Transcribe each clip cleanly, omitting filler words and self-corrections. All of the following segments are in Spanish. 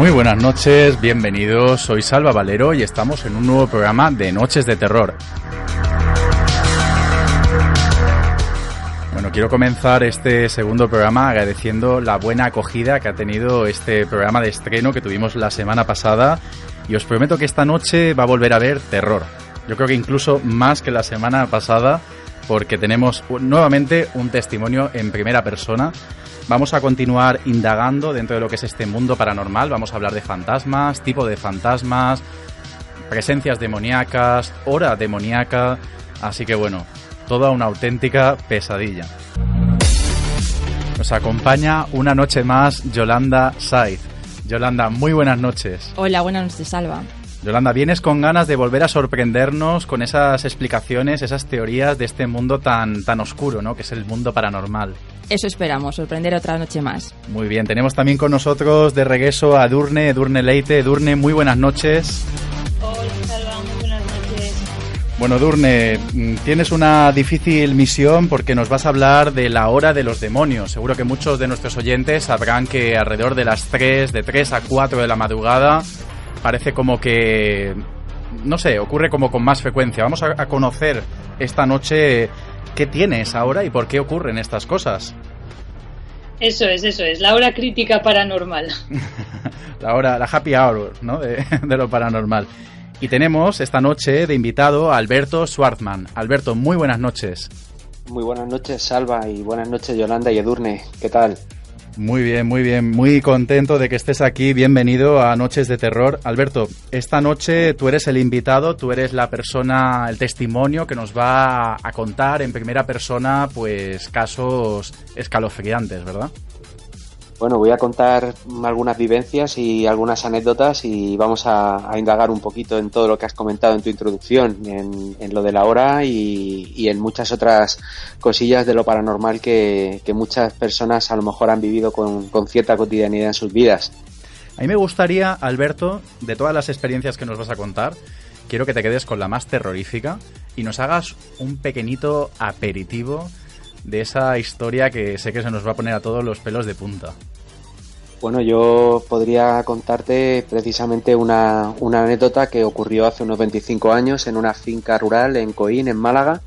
Muy buenas noches, bienvenidos, soy Salva Valero y estamos en un nuevo programa de Noches de Terror. Bueno, quiero comenzar este segundo programa agradeciendo la buena acogida que ha tenido este programa de estreno que tuvimos la semana pasada y os prometo que esta noche va a volver a haber terror. Yo creo que incluso más que la semana pasada porque tenemos nuevamente un testimonio en primera persona. Vamos a continuar indagando dentro de lo que es este mundo paranormal. Vamos a hablar de fantasmas, tipo de fantasmas, presencias demoníacas, hora demoníaca. Así que bueno, toda una auténtica pesadilla. Nos acompaña una noche más Yolanda Saiz. Yolanda, muy buenas noches. Hola, buenas noches, Salva. Yolanda, vienes con ganas de volver a sorprendernos con esas explicaciones, esas teorías de este mundo tan oscuro, ¿no? Que es el mundo paranormal. Eso esperamos, sorprender otra noche más. Muy bien, tenemos también con nosotros de regreso a Edurne Leite. Edurne, muy buenas noches. Hola, Salva, muy buenas noches. Bueno, Edurne, tienes una difícil misión porque nos vas a hablar de la hora de los demonios. Seguro que muchos de nuestros oyentes sabrán que alrededor de las 3 a 4 de la madrugada parece como que, no sé, ocurre como con más frecuencia. Vamos a conocer esta noche qué tiene esa hora y por qué ocurren estas cosas. Eso es, la hora crítica paranormal. La happy hour, ¿no? de lo paranormal. Y tenemos esta noche de invitado a Alberto Schwartzman. Alberto, muy buenas noches. Muy buenas noches, Salva, y buenas noches, Yolanda y Edurne. ¿Qué tal? Muy bien, muy contento de que estés aquí. Bienvenido a Noches de Terror. Alberto, esta noche tú eres el invitado, tú eres la persona, el testimonio que nos va a contar en primera persona, pues, casos escalofriantes, ¿verdad? Bueno, voy a contar algunas vivencias y algunas anécdotas y vamos a indagar un poquito en todo lo que has comentado en tu introducción, en lo de la hora y en muchas otras cosillas de lo paranormal que muchas personas a lo mejor han vivido con cierta cotidianidad en sus vidas. A mí me gustaría, Alberto, de todas las experiencias que nos vas a contar, quiero que te quedes con la más terrorífica y nos hagas un pequeñito aperitivo de esa historia que sé que se nos va a poner a todos los pelos de punta. Bueno, yo podría contarte precisamente una anécdota que ocurrió hace unos 25 años en una finca rural en Coín, en Málaga.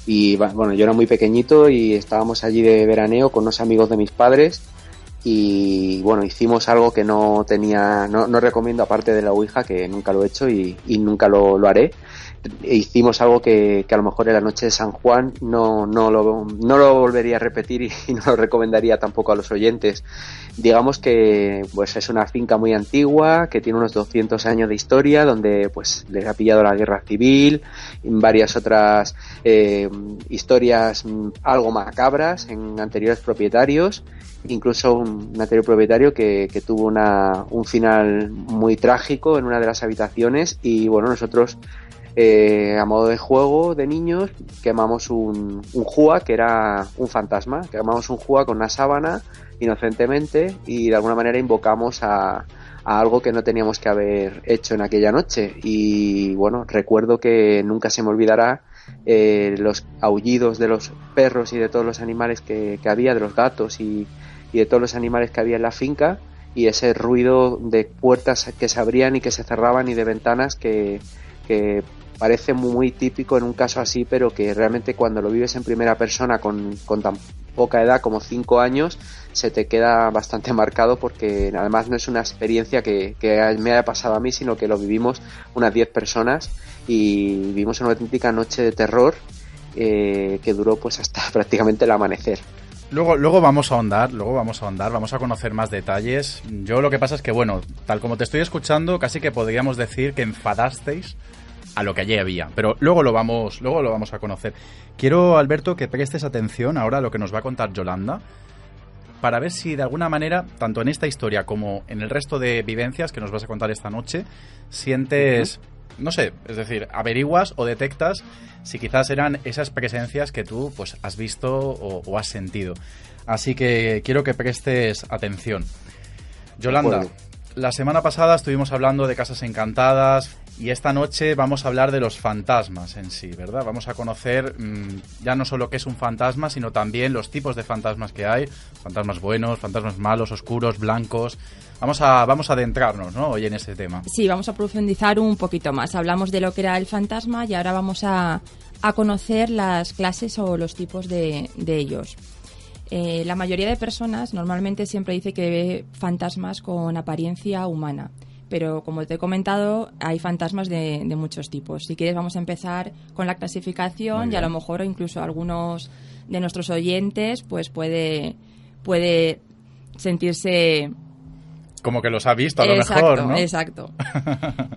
Y bueno, yo era muy pequeñito y estábamos allí de veraneo con unos amigos de mis padres. Y bueno, hicimos algo que no recomiendo, aparte de la Ouija, que nunca lo he hecho y nunca lo haré. Hicimos algo que a lo mejor en la noche de San Juan no lo volvería a repetir y no lo recomendaría tampoco a los oyentes. Digamos que pues es una finca muy antigua que tiene unos 200 años de historia, donde pues les ha pillado la guerra civil, varias otras historias algo macabras en anteriores propietarios, incluso un anterior propietario que tuvo un final muy trágico en una de las habitaciones. Y bueno, nosotros a modo de juego de niños quemamos un jua, que era un fantasma, quemamos un jua con una sábana inocentemente y de alguna manera invocamos a algo que no teníamos que haber hecho en aquella noche. Y bueno, recuerdo que nunca se me olvidará los aullidos de los perros y de todos los animales que había, de los gatos y de todos los animales que había en la finca, y ese ruido de puertas que se abrían y que se cerraban y de ventanas que parece muy típico en un caso así, pero que realmente cuando lo vives en primera persona con tan poca edad como 5 años, se te queda bastante marcado, porque además no es una experiencia que me haya pasado a mí, sino que lo vivimos unas 10 personas y vivimos una auténtica noche de terror que duró pues hasta prácticamente el amanecer. Luego vamos a ahondar, vamos a conocer más detalles. Yo lo que pasa es que, bueno, tal como te estoy escuchando, casi que podríamos decir que enfadasteis a lo que allí había, pero luego lo vamos a conocer. Quiero, Alberto, que prestes atención ahora a lo que nos va a contar Yolanda, para ver si de alguna manera, tanto en esta historia como en el resto de vivencias que nos vas a contar esta noche, sientes, no sé, es decir, averiguas o detectas si quizás eran esas presencias que tú pues has visto o has sentido. Así que quiero que prestes atención. Yolanda, La semana pasada estuvimos hablando de casas encantadas y esta noche vamos a hablar de los fantasmas en sí, ¿verdad? Vamos a conocer ya no solo qué es un fantasma, sino también los tipos de fantasmas que hay. Fantasmas buenos, fantasmas malos, oscuros, blancos. Vamos a adentrarnos, ¿no?, hoy en este tema. Sí, vamos a profundizar un poquito más. Hablamos de lo que era el fantasma y ahora vamos a conocer las clases o los tipos de ellos. La mayoría de personas normalmente siempre dice que ve fantasmas con apariencia humana, pero como te he comentado, hay fantasmas de muchos tipos. Si quieres vamos a empezar con la clasificación y a lo mejor incluso algunos de nuestros oyentes pues puede sentirse... Como que los ha visto a lo mejor, ¿no? Exacto.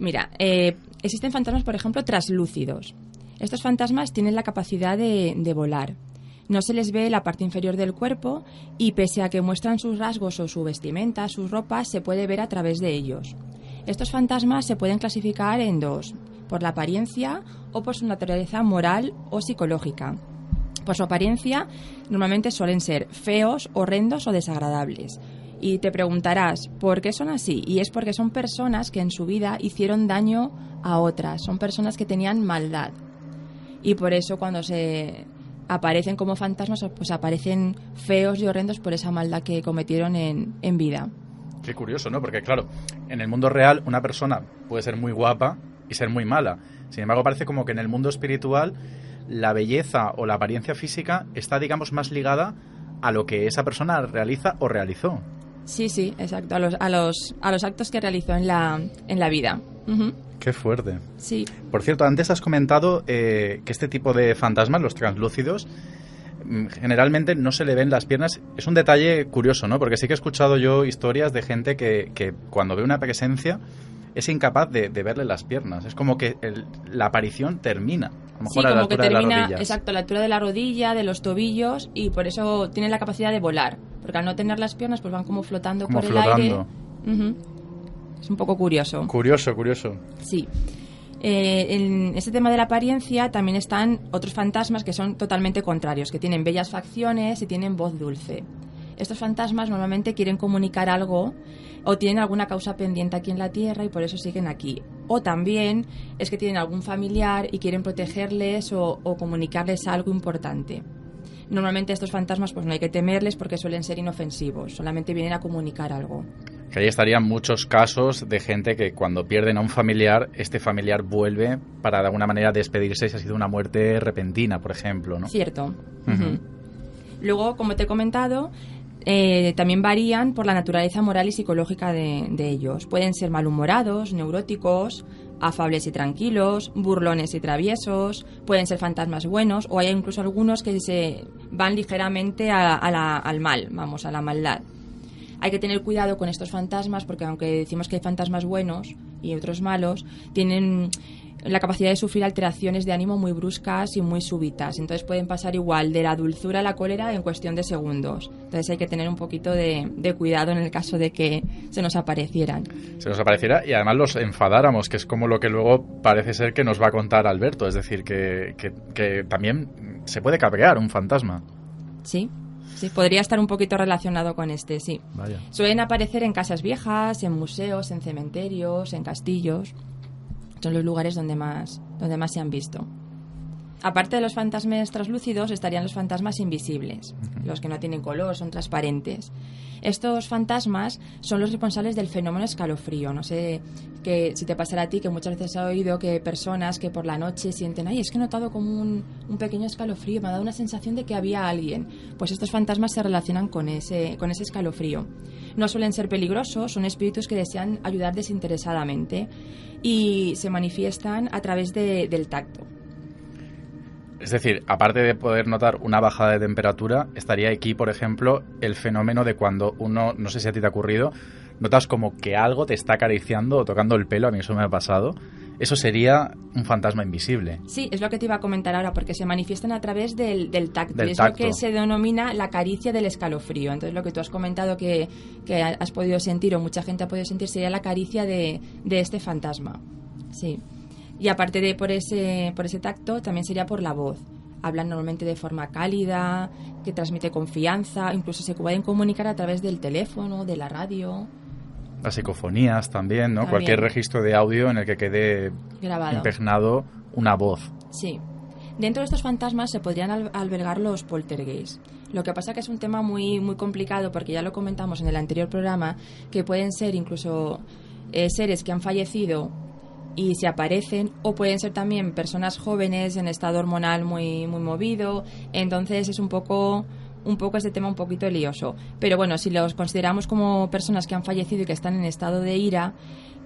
Mira, existen fantasmas, por ejemplo, translúcidos. Estos fantasmas tienen la capacidad de volar. No se les ve la parte inferior del cuerpo y pese a que muestran sus rasgos o su vestimenta, sus ropas, se puede ver a través de ellos. Estos fantasmas se pueden clasificar en dos, por la apariencia o por su naturaleza moral o psicológica. Por su apariencia, normalmente suelen ser feos, horrendos o desagradables. Y te preguntarás, ¿por qué son así? Y es porque son personas que en su vida hicieron daño a otras, son personas que tenían maldad. Y por eso cuando se aparecen como fantasmas, pues aparecen feos y horrendos por esa maldad que cometieron en vida. Qué curioso, ¿no? Porque claro, en el mundo real una persona puede ser muy guapa y ser muy mala. Sin embargo, parece como que en el mundo espiritual la belleza o la apariencia física está, digamos, más ligada a lo que esa persona realiza o realizó. Sí, exacto, a los actos que realizó en la vida. Uh-huh. Qué fuerte. Sí. Por cierto, antes has comentado que este tipo de fantasmas, los translúcidos, generalmente no se le ven las piernas. Es un detalle curioso, ¿no? Porque sí que he escuchado yo historias de gente que cuando ve una presencia es incapaz de verle las piernas. Es como que la aparición termina. A lo mejor a la altura de las rodillas. Exacto, a la altura de la rodilla, de los tobillos, y por eso tienen la capacidad de volar. Porque al no tener las piernas, pues van como flotando por el aire. Uh-huh. Es un poco curioso. Curioso. Sí. En este tema de la apariencia también están otros fantasmas que son totalmente contrarios, que tienen bellas facciones y tienen voz dulce. Estos fantasmas normalmente quieren comunicar algo o tienen alguna causa pendiente aquí en la Tierra y por eso siguen aquí. O también es que tienen algún familiar y quieren protegerles o comunicarles algo importante. Normalmente estos fantasmas pues no hay que temerles porque suelen ser inofensivos, solamente vienen a comunicar algo. Que ahí estarían muchos casos de gente que cuando pierden a un familiar, este familiar vuelve para de alguna manera despedirse si ha sido una muerte repentina, por ejemplo, ¿no? Cierto. Uh-huh. Luego, como te he comentado, también varían por la naturaleza moral y psicológica de ellos. Pueden ser malhumorados, neuróticos, afables y tranquilos, burlones y traviesos, pueden ser fantasmas buenos o hay incluso algunos que se van ligeramente al mal, vamos, a la maldad. Hay que tener cuidado con estos fantasmas porque aunque decimos que hay fantasmas buenos y otros malos, tienen la capacidad de sufrir alteraciones de ánimo muy bruscas y muy súbitas. Entonces pueden pasar igual de la dulzura a la cólera en cuestión de segundos. Entonces hay que tener un poquito de cuidado en el caso de que se nos aparecieran. Se nos apareciera y además los enfadáramos, que es como lo que luego parece ser que nos va a contar Alberto. Es decir, que también se puede cabrear un fantasma. Sí, podría estar un poquito relacionado con este, sí. Vaya. Suelen aparecer en casas viejas, en museos, en cementerios, en castillos. Son los lugares donde más se han visto. Aparte de los fantasmas translúcidos estarían los fantasmas invisibles, los que no tienen color, son transparentes. Estos fantasmas son los responsables del fenómeno escalofrío. No sé si te pasará a ti, que muchas veces has oído que personas que por la noche sienten, es que he notado como un pequeño escalofrío, me ha dado una sensación de que había alguien. Pues estos fantasmas se relacionan con ese escalofrío. No suelen ser peligrosos, son espíritus que desean ayudar desinteresadamente y se manifiestan a través del tacto. Es decir, aparte de poder notar una bajada de temperatura, estaría aquí, por ejemplo, el fenómeno de cuando uno, no sé si a ti te ha ocurrido, notas como que algo te está acariciando o tocando el pelo, a mí eso me ha pasado. Eso sería un fantasma invisible. Sí, es lo que te iba a comentar ahora, porque se manifiestan a través del tacto. Del es tacto. Lo que se denomina la caricia del escalofrío. Entonces, lo que tú has comentado que has podido sentir o mucha gente ha podido sentir sería la caricia de este fantasma. Sí. Y aparte de por ese tacto, también sería por la voz. Hablan normalmente de forma cálida, que transmite confianza, incluso se pueden comunicar a través del teléfono, de la radio. Las psicofonías también, ¿no? También. Cualquier registro de audio en el que quede Grabado. impregnado una voz. Sí. Dentro de estos fantasmas se podrían albergar los poltergeist. Lo que pasa que es un tema muy, muy complicado porque ya lo comentamos en el anterior programa, que pueden ser incluso seres que han fallecido y se aparecen, o pueden ser también personas jóvenes en estado hormonal muy, muy movido. Entonces es un poco este tema un poquito lioso. Pero bueno, si los consideramos como personas que han fallecido y que están en estado de ira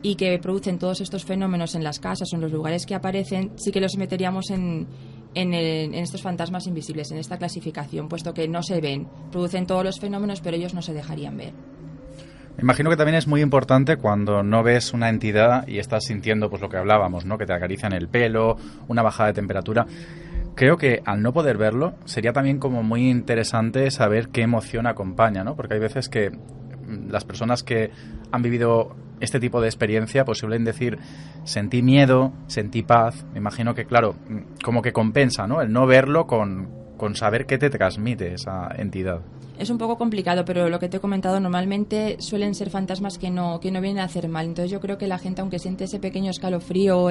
y que producen todos estos fenómenos en las casas o en los lugares que aparecen, sí que los meteríamos en estos fantasmas invisibles, en esta clasificación, puesto que no se ven, producen todos los fenómenos, pero ellos no se dejarían ver. Me imagino que también es muy importante cuando no ves una entidad y estás sintiendo pues lo que hablábamos, ¿no? Que te acarician el pelo, una bajada de temperatura. Creo que al no poder verlo sería también como muy interesante saber qué emoción acompaña, ¿no? Porque hay veces que las personas que han vivido este tipo de experiencia pues suelen decir sentí miedo, sentí paz. Me imagino que, claro, como que compensa, ¿no? El no verlo con saber qué te transmite esa entidad. Es un poco complicado, pero lo que te he comentado, normalmente suelen ser fantasmas que no vienen a hacer mal. Entonces yo creo que la gente, aunque siente ese pequeño escalofrío o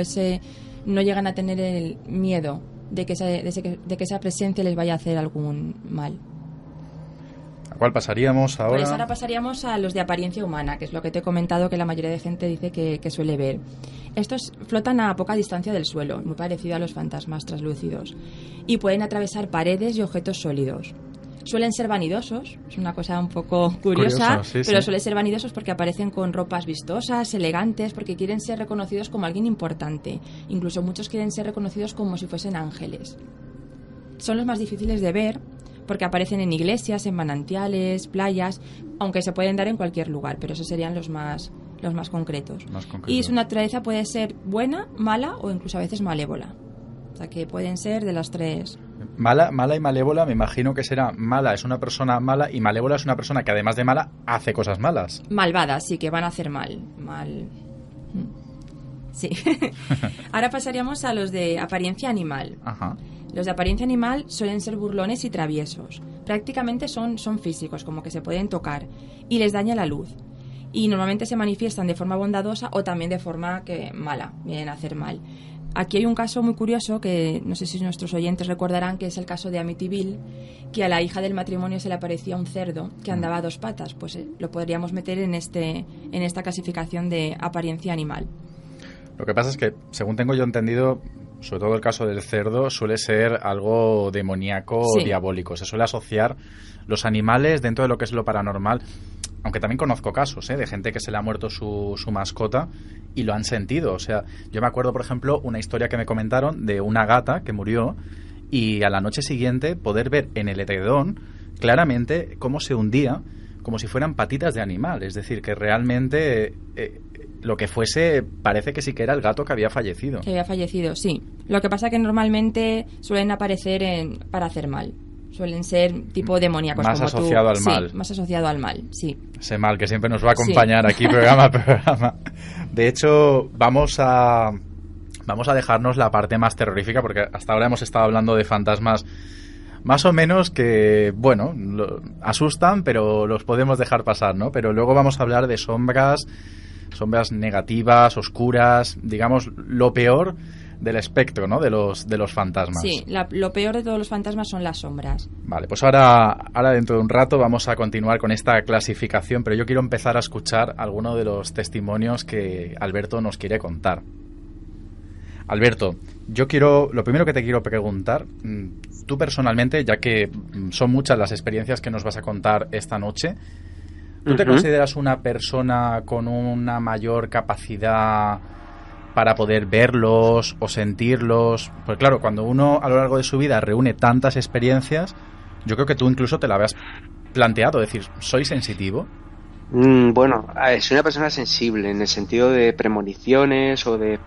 no llegan a tener el miedo de que esa presencia les vaya a hacer algún mal. ¿A cuál pasaríamos ahora? Pues ahora pasaríamos a los de apariencia humana, que es lo que te he comentado que la mayoría de gente dice que suele ver. Estos flotan a poca distancia del suelo, muy parecido a los fantasmas translúcidos, y pueden atravesar paredes y objetos sólidos. Suelen ser vanidosos, es una cosa un poco curiosa, sí, pero sí. suelen ser vanidosos porque aparecen con ropas vistosas, elegantes, porque quieren ser reconocidos como alguien importante. Incluso muchos quieren ser reconocidos como si fuesen ángeles. Son los más difíciles de ver porque aparecen en iglesias, en manantiales, playas, aunque se pueden dar en cualquier lugar, pero esos serían los más concretos. Y su naturaleza puede ser buena, mala o incluso a veces malévola. O sea que pueden ser de las tres. Mala y malévola, me imagino que será mala es una persona mala y malévola es una persona que además de mala hace cosas malas. Malvadas, sí, que van a hacer mal. Sí. Ahora pasaríamos a los de apariencia animal. Ajá. Los de apariencia animal suelen ser burlones y traviesos. Prácticamente son físicos, como que se pueden tocar, y les daña la luz. Y normalmente se manifiestan de forma bondadosa o también de forma mala, vienen a hacer mal. Aquí hay un caso muy curioso que no sé si nuestros oyentes recordarán, que es el caso de Amityville, que a la hija del matrimonio se le aparecía un cerdo que andaba a 2 patas. Pues lo podríamos meter en esta clasificación de apariencia animal. Lo que pasa es que, según tengo yo entendido, sobre todo el caso del cerdo, suele ser algo demoníaco o diabólico. Se suele asociar los animales dentro de lo que es lo paranormal. Aunque también conozco casos de gente que se le ha muerto su mascota y lo han sentido. O sea, yo me acuerdo, por ejemplo, una historia que me comentaron de una gata que murió y a la noche siguiente poder ver en el edredón claramente cómo se hundía como si fueran patitas de animal. Es decir, que realmente lo que fuese parece que sí que era el gato que había fallecido. Que había fallecido, sí. Lo que pasa es que normalmente suelen aparecer para hacer mal. Suelen ser tipo demoníacos. Más como asociado al mal. Sí, más asociado al mal, sí. Ese mal que siempre nos va a acompañar aquí programa a programa. De hecho, vamos a dejarnos la parte más terrorífica, porque hasta ahora hemos estado hablando de fantasmas más o menos que, bueno, asustan, pero los podemos dejar pasar, ¿no? Pero luego vamos a hablar de sombras negativas, oscuras, digamos, lo peor del espectro, ¿no? De los fantasmas. Sí, lo peor de todos los fantasmas son las sombras. Vale, pues ahora dentro de un rato vamos a continuar con esta clasificación, pero yo quiero empezar a escuchar alguno de los testimonios que Alberto nos quiere contar. Alberto, lo primero que te quiero preguntar, tú personalmente, ya que son muchas las experiencias que nos vas a contar esta noche, ¿tú te consideras una persona con una mayor capacidad para poder verlos o sentirlos? Pues claro, cuando uno a lo largo de su vida reúne tantas experiencias, yo creo que tú incluso te la habías planteado, decir, ¿soy sensitivo? Bueno, soy una persona sensible en el sentido de premoniciones o de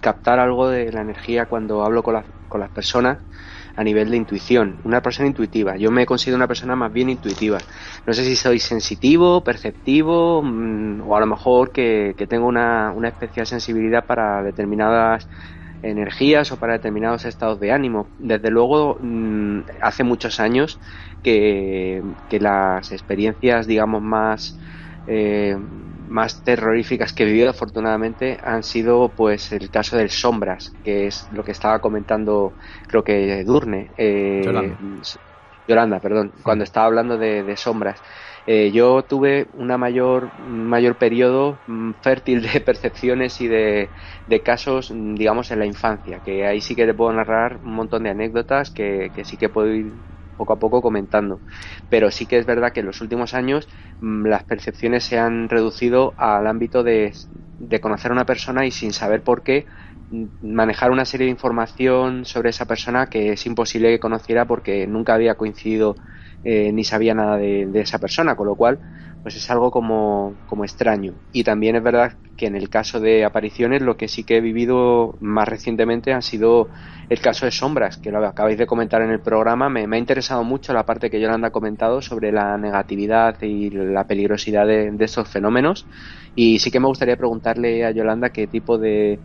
captar algo de la energía cuando hablo con las personas a nivel de intuición. Una persona intuitiva. Yo me considero una persona más bien intuitiva. No sé si soy sensitivo, perceptivo o a lo mejor que tengo una especial sensibilidad para determinadas energías o para determinados estados de ánimo. Desde luego, hace muchos años que las experiencias, digamos, más más terroríficas que he vivido, afortunadamente, han sido pues el caso del Sombras, que es lo que estaba comentando, creo que Edurne, Yolanda, perdón, cuando estaba hablando de sombras. Yo tuve un mayor periodo fértil de percepciones y de casos, digamos, en la infancia, que ahí sí que te puedo narrar un montón de anécdotas que sí que puedo ir poco a poco comentando, pero sí que es verdad que en los últimos años las percepciones se han reducido al ámbito de conocer a una persona y, sin saber por qué, manejar una serie de información sobre esa persona que es imposible que conociera porque nunca había coincidido ni sabía nada de esa persona, con lo cual pues es algo como extraño. Y también es verdad que en el caso de apariciones, lo que sí que he vivido más recientemente ha sido el caso de Sombras, que lo acabáis de comentar en el programa. Me ha interesado mucho la parte que Yolanda ha comentado sobre la negatividad y la peligrosidad de estos fenómenos, y sí que me gustaría preguntarle a Yolanda qué tipo de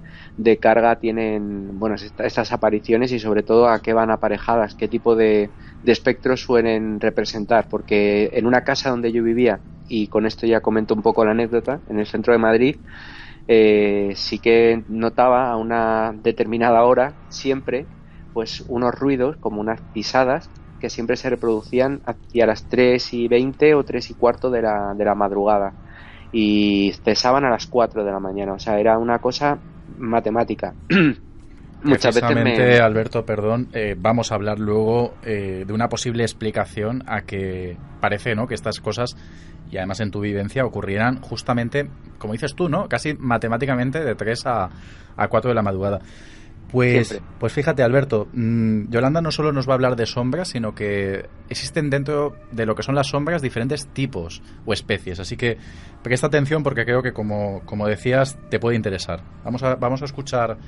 carga tienen, bueno, estas apariciones, y sobre todo a qué van aparejadas, qué tipo de espectros suelen representar, porque en una casa donde yo vivía, y con esto ya comento un poco la anécdota, en el centro de Madrid, sí que notaba a una determinada hora siempre pues unos ruidos, como unas pisadas, que siempre se reproducían hacia las 3:20 o 3:15 de la madrugada, y cesaban a las 4 de la mañana. O sea, era una cosa matemática. Muchas veces Alberto, perdón, vamos a hablar luego de una posible explicación a que parece, ¿no?, que estas cosas, y además en tu vivencia, ocurrieran justamente, como dices tú, ¿no?, casi matemáticamente de 3 a 4 de la madrugada. Pues fíjate, Alberto, Yolanda no solo nos va a hablar de sombras, sino que existen dentro de lo que son las sombras diferentes tipos o especies. Así que presta atención, porque creo que, como decías, te puede interesar. Vamos a escuchar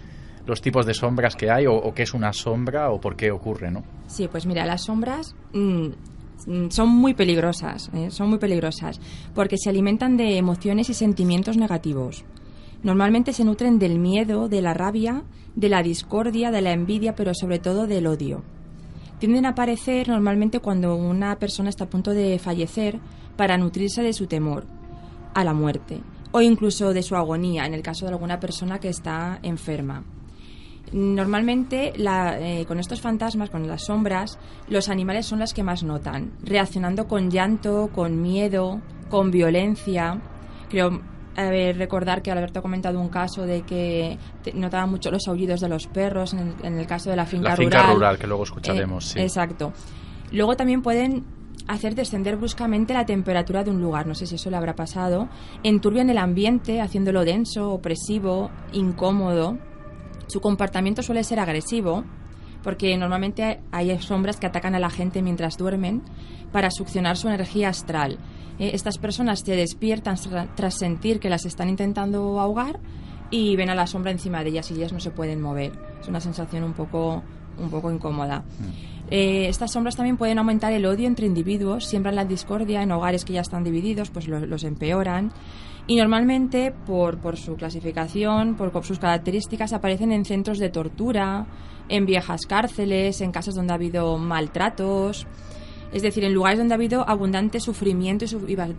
los tipos de sombras que hay, o qué es una sombra, o por qué ocurre, ¿no? Sí, pues mira, las sombras son muy peligrosas, porque se alimentan de emociones y sentimientos negativos. Normalmente se nutren del miedo, de la rabia, de la discordia, de la envidia, pero sobre todo del odio. Tienden a aparecer normalmente cuando una persona está a punto de fallecer, para nutrirse de su temor a la muerte, o incluso de su agonía, en el caso de alguna persona que está enferma. Normalmente con estos fantasmas, con las sombras, los animales son las que más notan, reaccionando con llanto, con miedo, con violencia. Creo recordar que Alberto ha comentado un caso de que notaba mucho los aullidos de los perros en el caso de la finca rural. La finca rural, que luego escucharemos, sí. Exacto. Luego también pueden hacer descender bruscamente la temperatura de un lugar, no sé si eso le habrá pasado, enturbian el ambiente, haciéndolo denso, opresivo, incómodo. Su comportamiento suele ser agresivo, porque normalmente hay sombras que atacan a la gente mientras duermen para succionar su energía astral. Estas personas se despiertan tras sentir que las están intentando ahogar y ven a la sombra encima de ellas, y ellas no se pueden mover. Es una sensación un poco incómoda. Estas sombras también pueden aumentar el odio entre individuos, siembran la discordia en hogares que ya están divididos, pues los empeoran. Y normalmente, por su clasificación, por sus características, aparecen en centros de tortura, en viejas cárceles, en casas donde ha habido maltratos, es decir, en lugares donde ha habido abundante sufrimiento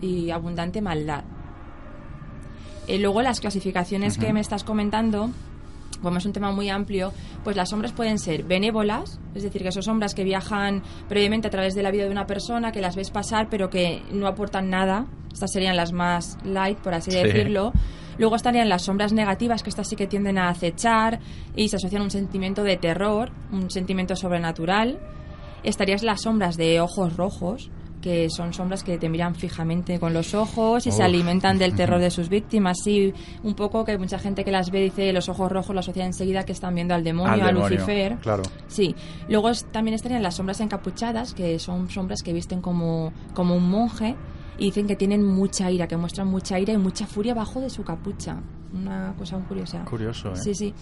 y abundante maldad. Luego, las clasificaciones que me estás comentando, como es un tema muy amplio, pues las sombras pueden ser benévolas, es decir, que son sombras que viajan previamente a través de la vida de una persona, que las ves pasar pero que no aportan nada. Estas serían las más light, por así decirlo. Luego estarían las sombras negativas, que estas sí que tienden a acechar y se asocian a un sentimiento de terror, un sentimiento sobrenatural. Estarían las sombras de ojos rojos, que son sombras que te miran fijamente con los ojos y se alimentan del terror de sus víctimas. Sí, un poco que mucha gente que las ve dice los ojos rojos, lo asocia enseguida que están viendo al demonio, a Lucifer. Claro. Sí. Luego también estarían las sombras encapuchadas, que son sombras que visten como un monje y dicen que tienen mucha ira, que muestran mucha ira y mucha furia bajo de su capucha. Una cosa muy curiosa. Curioso, ¿eh? Sí, sí.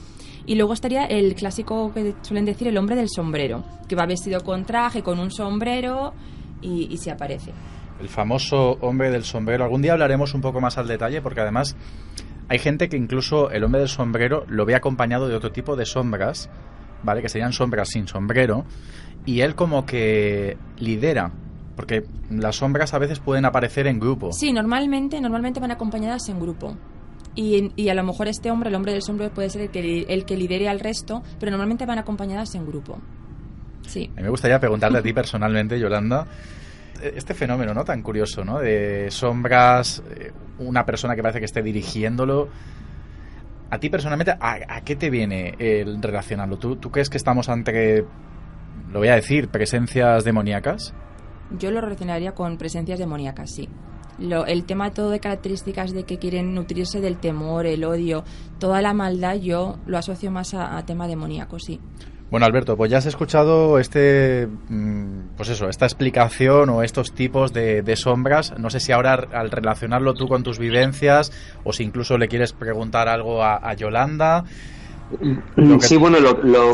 Y luego estaría el clásico que suelen decir, el hombre del sombrero, que va vestido con traje, con un sombrero y se aparece. El famoso hombre del sombrero. Algún día hablaremos un poco más al detalle, porque además hay gente que incluso el hombre del sombrero lo ve acompañado de otro tipo de sombras, ¿vale? Que serían sombras sin sombrero, y él como que lidera Porque las sombras a veces pueden aparecer en grupo. Sí, normalmente van acompañadas en grupo. Y a lo mejor este hombre, el hombre del sombrero, puede ser el que lidere al resto, pero normalmente van acompañadas en grupo. Sí. A mí me gustaría preguntarte a ti personalmente, Yolanda, este fenómeno, ¿no?, tan curioso, ¿no?, de sombras, una persona que parece que esté dirigiéndolo. A ti personalmente, ¿a qué te viene el relacionarlo? ¿Tú crees que estamos ante, lo voy a decir, presencias demoníacas? Yo lo relacionaría con presencias demoníacas, sí. El tema todo de características de que quieren nutrirse del temor, el odio, toda la maldad, yo lo asocio más a tema demoníaco, sí. Bueno, Alberto, pues ya has escuchado esta explicación o estos tipos de sombras. No sé si ahora, al relacionarlo tú con tus vivencias, o si incluso le quieres preguntar algo a Yolanda. Sí, bueno,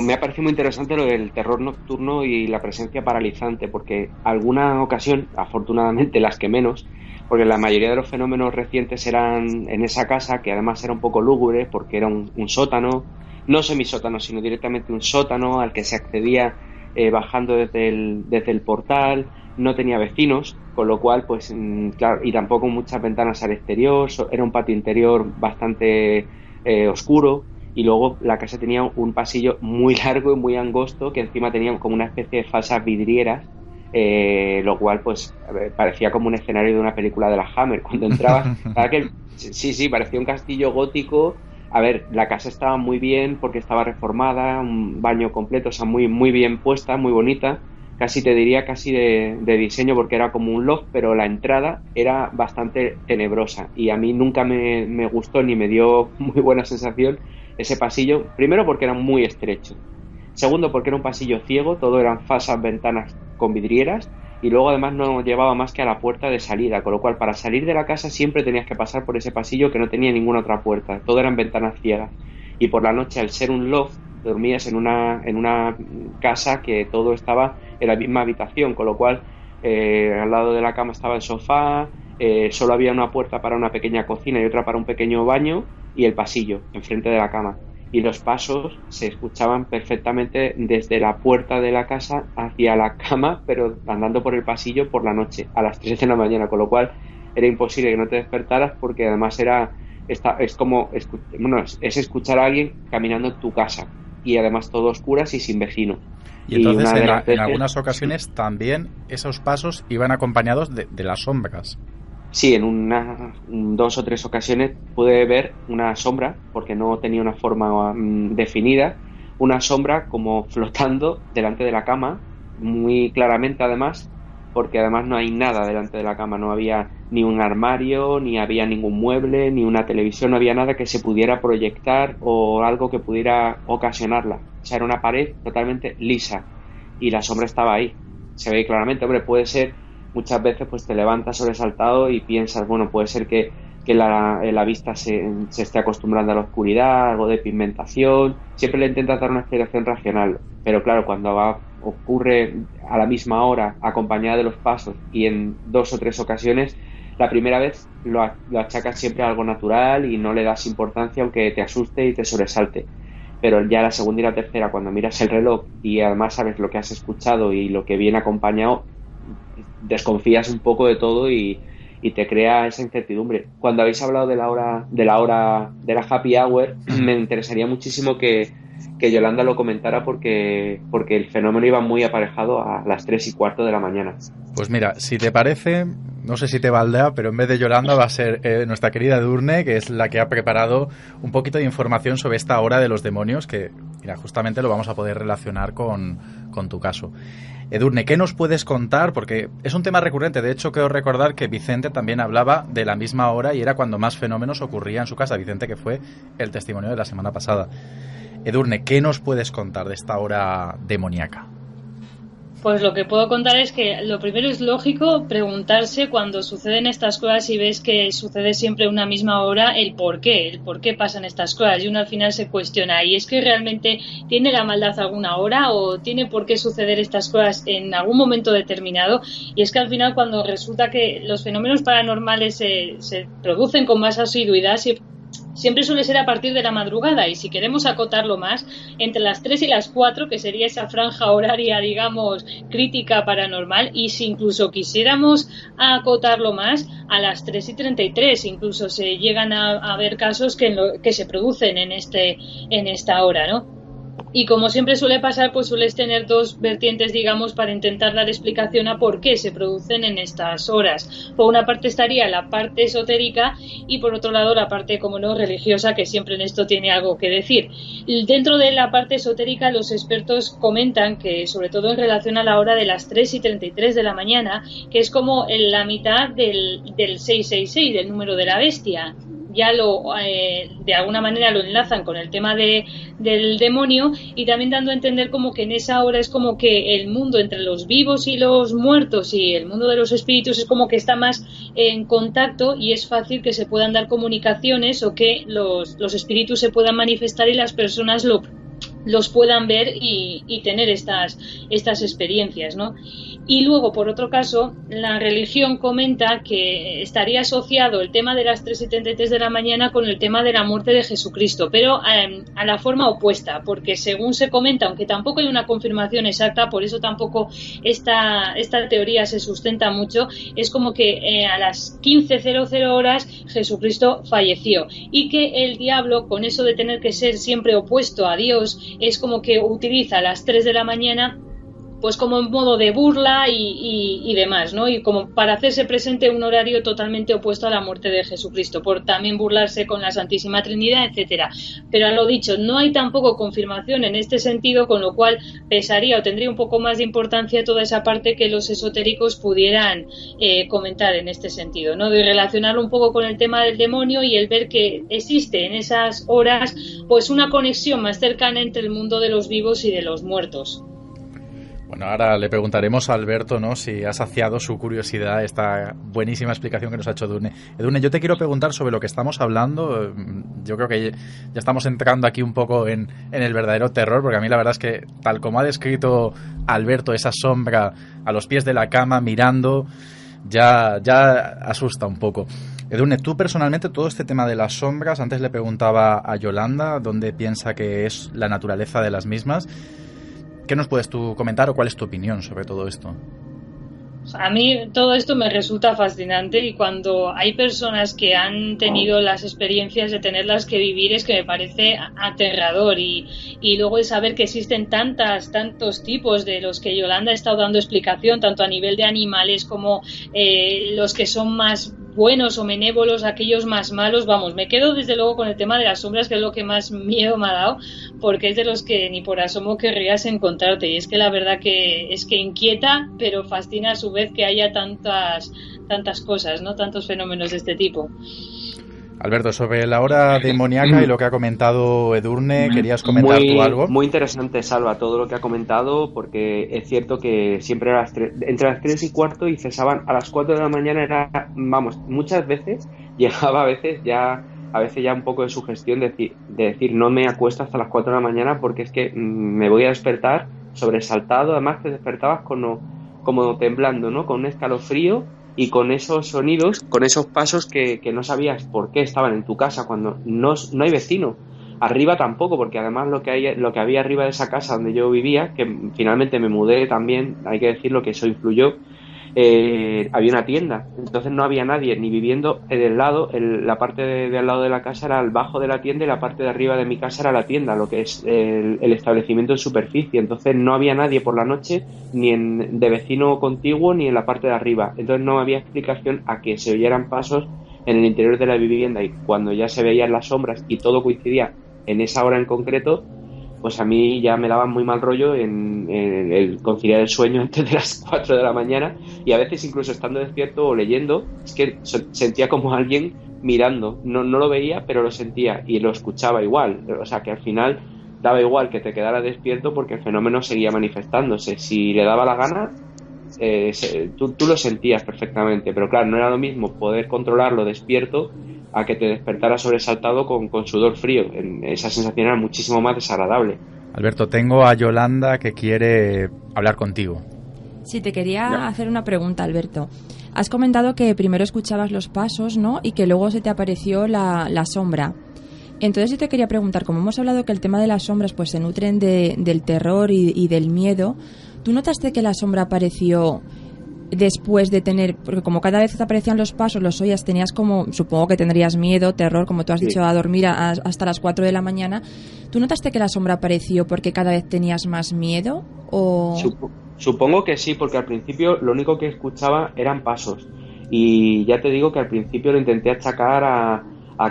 me ha parecido muy interesante lo del terror nocturno y la presencia paralizante, porque alguna ocasión, afortunadamente las que menos, porque la mayoría de los fenómenos recientes eran en esa casa, que además era un poco lúgubre, porque era un sótano, no semisótano, sino directamente un sótano al que se accedía bajando desde el portal, no tenía vecinos, con lo cual, pues claro, y tampoco muchas ventanas al exterior, era un patio interior bastante oscuro. Y luego la casa tenía un pasillo muy largo y muy angosto, que encima tenía como una especie de falsas vidrieras, lo cual pues parecía como un escenario de una película de la Hammer. Cuando entrabas, sí, parecía un castillo gótico. A ver, la casa estaba muy bien porque estaba reformada, un baño completo, o sea, muy, muy bien puesta, muy bonita. Casi te diría casi de diseño, porque era como un loft, pero la entrada era bastante tenebrosa y a mí nunca me gustó ni me dio muy buena sensación ese pasillo. Primero porque era muy estrecho, segundo porque era un pasillo ciego, todo eran falsas ventanas con vidrieras, y luego además no llevaba más que a la puerta de salida, con lo cual para salir de la casa siempre tenías que pasar por ese pasillo que no tenía ninguna otra puerta, todo eran ventanas ciegas. Y por la noche, al ser un loft, dormías en una casa que todo estaba en la misma habitación, con lo cual al lado de la cama estaba el sofá, solo había una puerta para una pequeña cocina y otra para un pequeño baño, y el pasillo enfrente de la cama, y los pasos se escuchaban perfectamente desde la puerta de la casa hacia la cama, pero andando por el pasillo por la noche a las 3 de la mañana, con lo cual era imposible que no te despertaras, porque además es escuchar a alguien caminando en tu casa, y además todo oscuras y sin vecino. Y entonces en algunas ocasiones también esos pasos iban acompañados de las sombras. Sí, en 2 o 3 ocasiones pude ver una sombra, porque no tenía una forma definida, una sombra como flotando delante de la cama, muy claramente además, porque además no hay nada delante de la cama, no había ni un armario, ni había ningún mueble, ni una televisión, no había nada que se pudiera proyectar o algo que pudiera ocasionarla. O sea, era una pared totalmente lisa y la sombra estaba ahí. Se ve claramente, hombre, puede ser, muchas veces pues te levantas sobresaltado y piensas, bueno, puede ser que la vista se esté acostumbrando a la oscuridad, algo de pigmentación. Siempre le intentas dar una explicación racional, pero claro, cuando ocurre a la misma hora, acompañada de los pasos, y en 2 o 3 ocasiones, la primera vez lo achacas siempre a algo natural y no le das importancia, aunque te asuste y te sobresalte. Pero ya la segunda y la tercera, cuando miras el reloj y además sabes lo que has escuchado y lo que viene acompañado, desconfías un poco de todo y te crea esa incertidumbre. Cuando habéis hablado de la happy hour, me interesaría muchísimo que Yolanda lo comentara, porque el fenómeno iba muy aparejado a las 3:15 de la mañana. Pues mira, si te parece, no sé si te valdrá, pero en vez de Yolanda va a ser nuestra querida Edurne, que es la que ha preparado un poquito de información sobre esta hora de los demonios, que mira, justamente lo vamos a poder relacionar con tu caso. Edurne, ¿qué nos puedes contar? Porque es un tema recurrente. De hecho, quiero recordar que Vicente también hablaba de la misma hora y era cuando más fenómenos ocurrían en su casa. Vicente, que fue el testimonio de la semana pasada. Edurne, ¿qué nos puedes contar de esta hora demoníaca? Pues lo que puedo contar es que lo primero es lógico preguntarse cuando suceden estas cosas y ves que sucede siempre una misma hora el por qué pasan estas cosas, y uno al final se cuestiona, ¿y es que realmente tiene la maldad alguna hora o tiene por qué suceder estas cosas en algún momento determinado? Y es que al final, cuando resulta que los fenómenos paranormales se producen con más asiduidad, siempre suele ser a partir de la madrugada, y si queremos acotarlo más, entre las 3 y las 4, que sería esa franja horaria, digamos, crítica paranormal, y si incluso quisiéramos acotarlo más, a las 3:33, incluso se llegan a ver casos que se producen en esta hora, ¿no? Y como siempre suele pasar, pues sueles tener dos vertientes, digamos, para intentar dar explicación a por qué se producen en estas horas. Por una parte estaría la parte esotérica y por otro lado la parte, como no, religiosa, que siempre en esto tiene algo que decir. Dentro de la parte esotérica, los expertos comentan que, sobre todo en relación a la hora de las 3:33 de la mañana, que es como en la mitad del 666, del número de la bestia. Ya de alguna manera lo enlazan con el tema del demonio, y también dando a entender como que en esa hora es como que el mundo entre los vivos y los muertos y el mundo de los espíritus es como que está más en contacto, y es fácil que se puedan dar comunicaciones o que los espíritus se puedan manifestar y las personas los puedan ver y tener estas experiencias, ¿no? Y luego, por otro caso, la religión comenta que estaría asociado el tema de las 3:73 de la mañana con el tema de la muerte de Jesucristo, pero a la forma opuesta, porque según se comenta, aunque tampoco hay una confirmación exacta, por eso tampoco esta teoría se sustenta mucho, es como que a las 15:00 horas Jesucristo falleció, y que el diablo, con eso de tener que ser siempre opuesto a Dios, es como que utiliza las 3 de la mañana pues como en modo de burla y demás, ¿no? Y como para hacerse presente un horario totalmente opuesto a la muerte de Jesucristo, por también burlarse con la Santísima Trinidad, etcétera. Pero a lo dicho, no hay tampoco confirmación en este sentido, con lo cual pesaría o tendría un poco más de importancia toda esa parte que los esotéricos pudieran comentar en este sentido, ¿no? De relacionarlo un poco con el tema del demonio y el ver que existe en esas horas pues una conexión más cercana entre el mundo de los vivos y de los muertos. Bueno, ahora le preguntaremos a Alberto, ¿no?, si ha saciado su curiosidad esta buenísima explicación que nos ha hecho Edurne. Edurne, yo te quiero preguntar sobre lo que estamos hablando. Yo creo que ya estamos entrando aquí un poco en el verdadero terror, porque a mí la verdad es que, tal como ha descrito Alberto, esa sombra a los pies de la cama mirando, ya asusta un poco. Edurne, tú personalmente, todo este tema de las sombras, antes le preguntaba a Yolanda dónde piensa que es la naturaleza de las mismas. ¿Qué nos puedes tú comentar o cuál es tu opinión sobre todo esto? A mí todo esto me resulta fascinante, y cuando hay personas que han tenido las experiencias de tenerlas que vivir es que me parece aterrador, y luego el saber que existen tantos tipos de los que Yolanda ha estado dando explicación, tanto a nivel de animales como los que son más buenos o benévolos, aquellos más malos. Vamos, me quedo desde luego con el tema de las sombras, que es lo que más miedo me ha dado, porque es de los que ni por asomo querrías encontrarte, y es que la verdad que es que inquieta, pero fascina a su vez que haya tantas cosas, ¿no? Tantos fenómenos de este tipo. Alberto, sobre la hora demoníaca y lo que ha comentado Edurne, ¿querías comentar tú algo? Muy interesante, Salva, todo lo que ha comentado, porque es cierto que siempre entre las 3:15 y cesaban a las 4 de la mañana. Muchas veces llegaba a veces ya un poco de sugestión de decir no me acuesto hasta las 4 de la mañana, porque es que me voy a despertar sobresaltado. Además te despertabas como temblando, ¿no? Con un escalofrío y con esos sonidos, con esos pasos que no sabías por qué estaban en tu casa cuando no hay vecino. Arriba tampoco, porque además lo que había arriba de esa casa donde yo vivía, que finalmente me mudé también, hay que decirlo que eso influyó, había una tienda, entonces no había nadie ni viviendo del lado. La parte de al lado de la casa era el bajo de la tienda, y la parte de arriba de mi casa era la tienda, lo que es el establecimiento en superficie. Entonces no había nadie por la noche, ni de vecino contiguo, ni en la parte de arriba. Entonces no había explicación a que se oyeran pasos en el interior de la vivienda, y cuando ya se veían las sombras y todo coincidía en esa hora en concreto, pues a mí ya me daba muy mal rollo en el conciliar el sueño antes de las 4 de la mañana, y a veces incluso estando despierto o leyendo, es que sentía como alguien mirando. No lo veía, pero lo sentía y lo escuchaba igual. O sea que al final daba igual que te quedaras despierto, porque el fenómeno seguía manifestándose. Si le daba la gana, tú lo sentías perfectamente, pero claro, no era lo mismo poder controlarlo despierto a que te despertara sobresaltado con sudor frío. Esa sensación era muchísimo más desagradable. Alberto, tengo a Yolanda que quiere hablar contigo. Sí, te quería hacer una pregunta, Alberto. Has comentado que primero escuchabas los pasos, ¿no? Y que luego se te apareció la sombra. Entonces yo te quería preguntar, como hemos hablado que el tema de las sombras pues se nutren del terror y del miedo, ¿tú notaste que la sombra apareció después de tener, porque como cada vez te aparecían los pasos, los oías, tenías como, supongo que tendrías miedo, terror, como tú has dicho, a dormir hasta las 4 de la mañana, ¿tú notaste que la sombra apareció porque cada vez tenías más miedo? O... Supongo que sí, porque al principio lo único que escuchaba eran pasos, y ya te digo que al principio lo intenté achacar a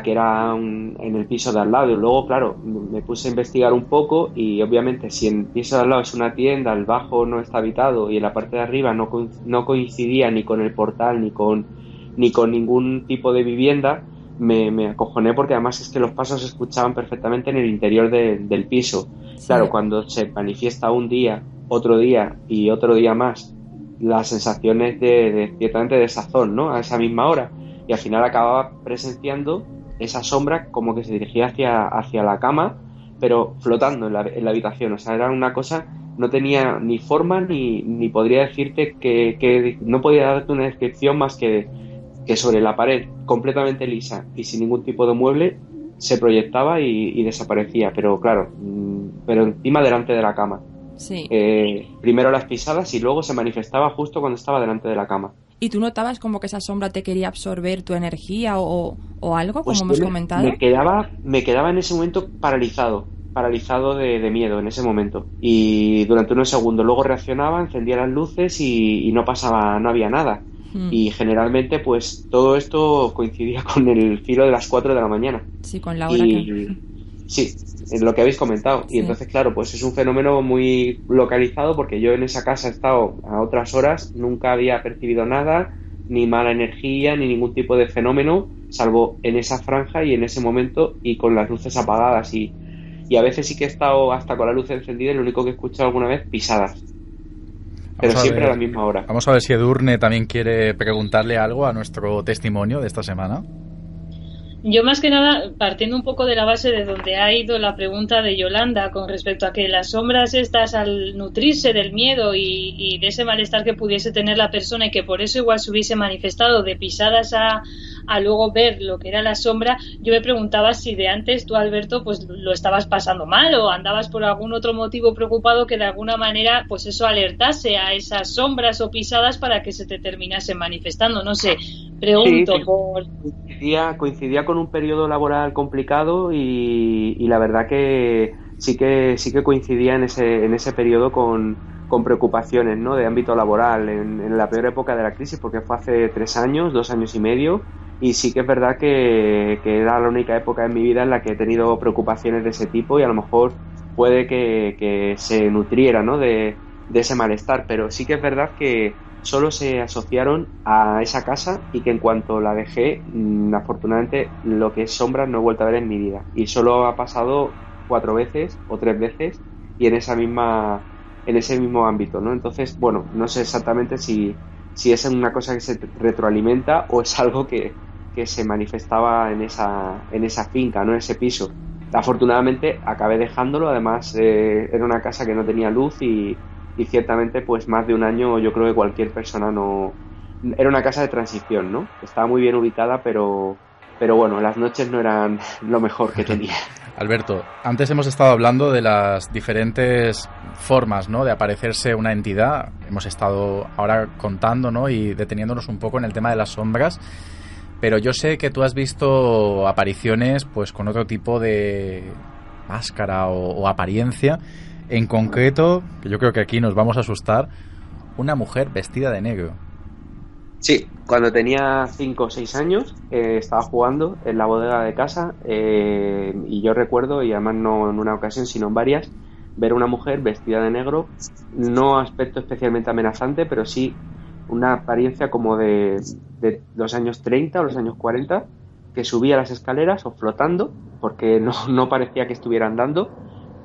que era en el piso de al lado, y luego, claro, me puse a investigar un poco, y obviamente si en el piso de al lado es una tienda, el bajo no está habitado y en la parte de arriba no coincidía ni con el portal ni con ningún tipo de vivienda, me acojoné, porque además es que los pasos se escuchaban perfectamente en el interior del piso. Sí. Claro, cuando se manifiesta un día, otro día y otro día más, las sensaciones de ciertamente de desazón, ¿no? A esa misma hora, y al final acababa presenciando esa sombra como que se dirigía hacia la cama, pero flotando en la habitación. O sea, era una cosa, no tenía ni forma ni podría decirte que no podía darte una descripción más que sobre la pared completamente lisa y sin ningún tipo de mueble se proyectaba y desaparecía, pero claro, pero encima delante de la cama. Sí. Primero las pisadas y luego se manifestaba justo cuando estaba delante de la cama. ¿Y tú notabas como que esa sombra te quería absorber tu energía o algo, como pues hemos comentado? Me quedaba en ese momento paralizado de miedo en ese momento. Y durante unos segundos luego reaccionaba, encendía las luces y no pasaba, no había nada. Y generalmente pues todo esto coincidía con el filo de las 4 de la mañana. Sí, con la hora que... Sí, en lo que habéis comentado. Sí. Y entonces, claro, pues es un fenómeno muy localizado, porque yo en esa casa he estado a otras horas, nunca había percibido nada, ni mala energía, ni ningún tipo de fenómeno, salvo en esa franja y en ese momento y con las luces apagadas. Y a veces sí que he estado hasta con la luz encendida y lo único que he escuchado alguna vez, pisadas. Pero siempre a la misma hora. Vamos a ver si Edurne también quiere preguntarle algo a nuestro testimonio de esta semana. Yo más que nada, partiendo un poco de la base de donde ha ido la pregunta de Yolanda con respecto a que las sombras estas, al nutrirse del miedo y de ese malestar que pudiese tener la persona y que por eso igual se hubiese manifestado de pisadas a luego ver lo que era la sombra, yo me preguntaba si de antes tú, Alberto, pues lo estabas pasando mal o andabas por algún otro motivo preocupado que de alguna manera pues eso alertase a esas sombras o pisadas para que se te terminasen manifestando, no sé, pregunto. Sí, coincidía con un periodo laboral complicado y la verdad que sí que coincidía en ese periodo con preocupaciones, ¿no?, de ámbito laboral en la peor época de la crisis, porque fue hace 2 años y medio, y sí que es verdad que era la única época en mi vida en la que he tenido preocupaciones de ese tipo y a lo mejor puede que se nutriera, ¿no?, de ese malestar, pero sí que es verdad que solo se asociaron a esa casa y que en cuanto la dejé, afortunadamente lo que es sombras no he vuelto a ver en mi vida, y solo ha pasado 4 veces o 3 veces y en ese mismo ámbito, ¿no? Entonces, bueno, no sé exactamente si es una cosa que se retroalimenta o es algo que se manifestaba en esa finca, ¿no?, en ese piso. Afortunadamente acabé dejándolo, además era una casa que no tenía luz y ciertamente pues más de un año yo creo que cualquier persona no... Era una casa de transición, ¿no? Estaba muy bien ubicada, pero bueno, las noches no eran lo mejor que tenía. Alberto, antes hemos estado hablando de las diferentes formas, ¿no?, de aparecerse una entidad. Hemos estado ahora contando, ¿no?, y deteniéndonos un poco en el tema de las sombras. Pero yo sé que tú has visto apariciones pues con otro tipo de máscara o apariencia. En concreto, que yo creo que aquí nos vamos a asustar, una mujer vestida de negro. Sí, cuando tenía 5 o 6 años estaba jugando en la bodega de casa y yo recuerdo, y además no en una ocasión sino en varias, ver una mujer vestida de negro, no aspecto especialmente amenazante, pero sí una apariencia como de los años 30 o los años 40, que subía las escaleras o flotando, porque no parecía que estuviera andando,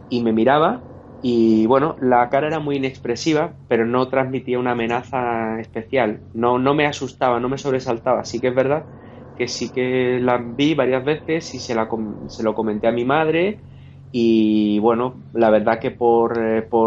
y me miraba. Y bueno, la cara era muy inexpresiva, pero no transmitía una amenaza especial. No me asustaba, no me sobresaltaba. Sí que es verdad que sí que la vi varias veces y se lo comenté a mi madre y bueno, la verdad que por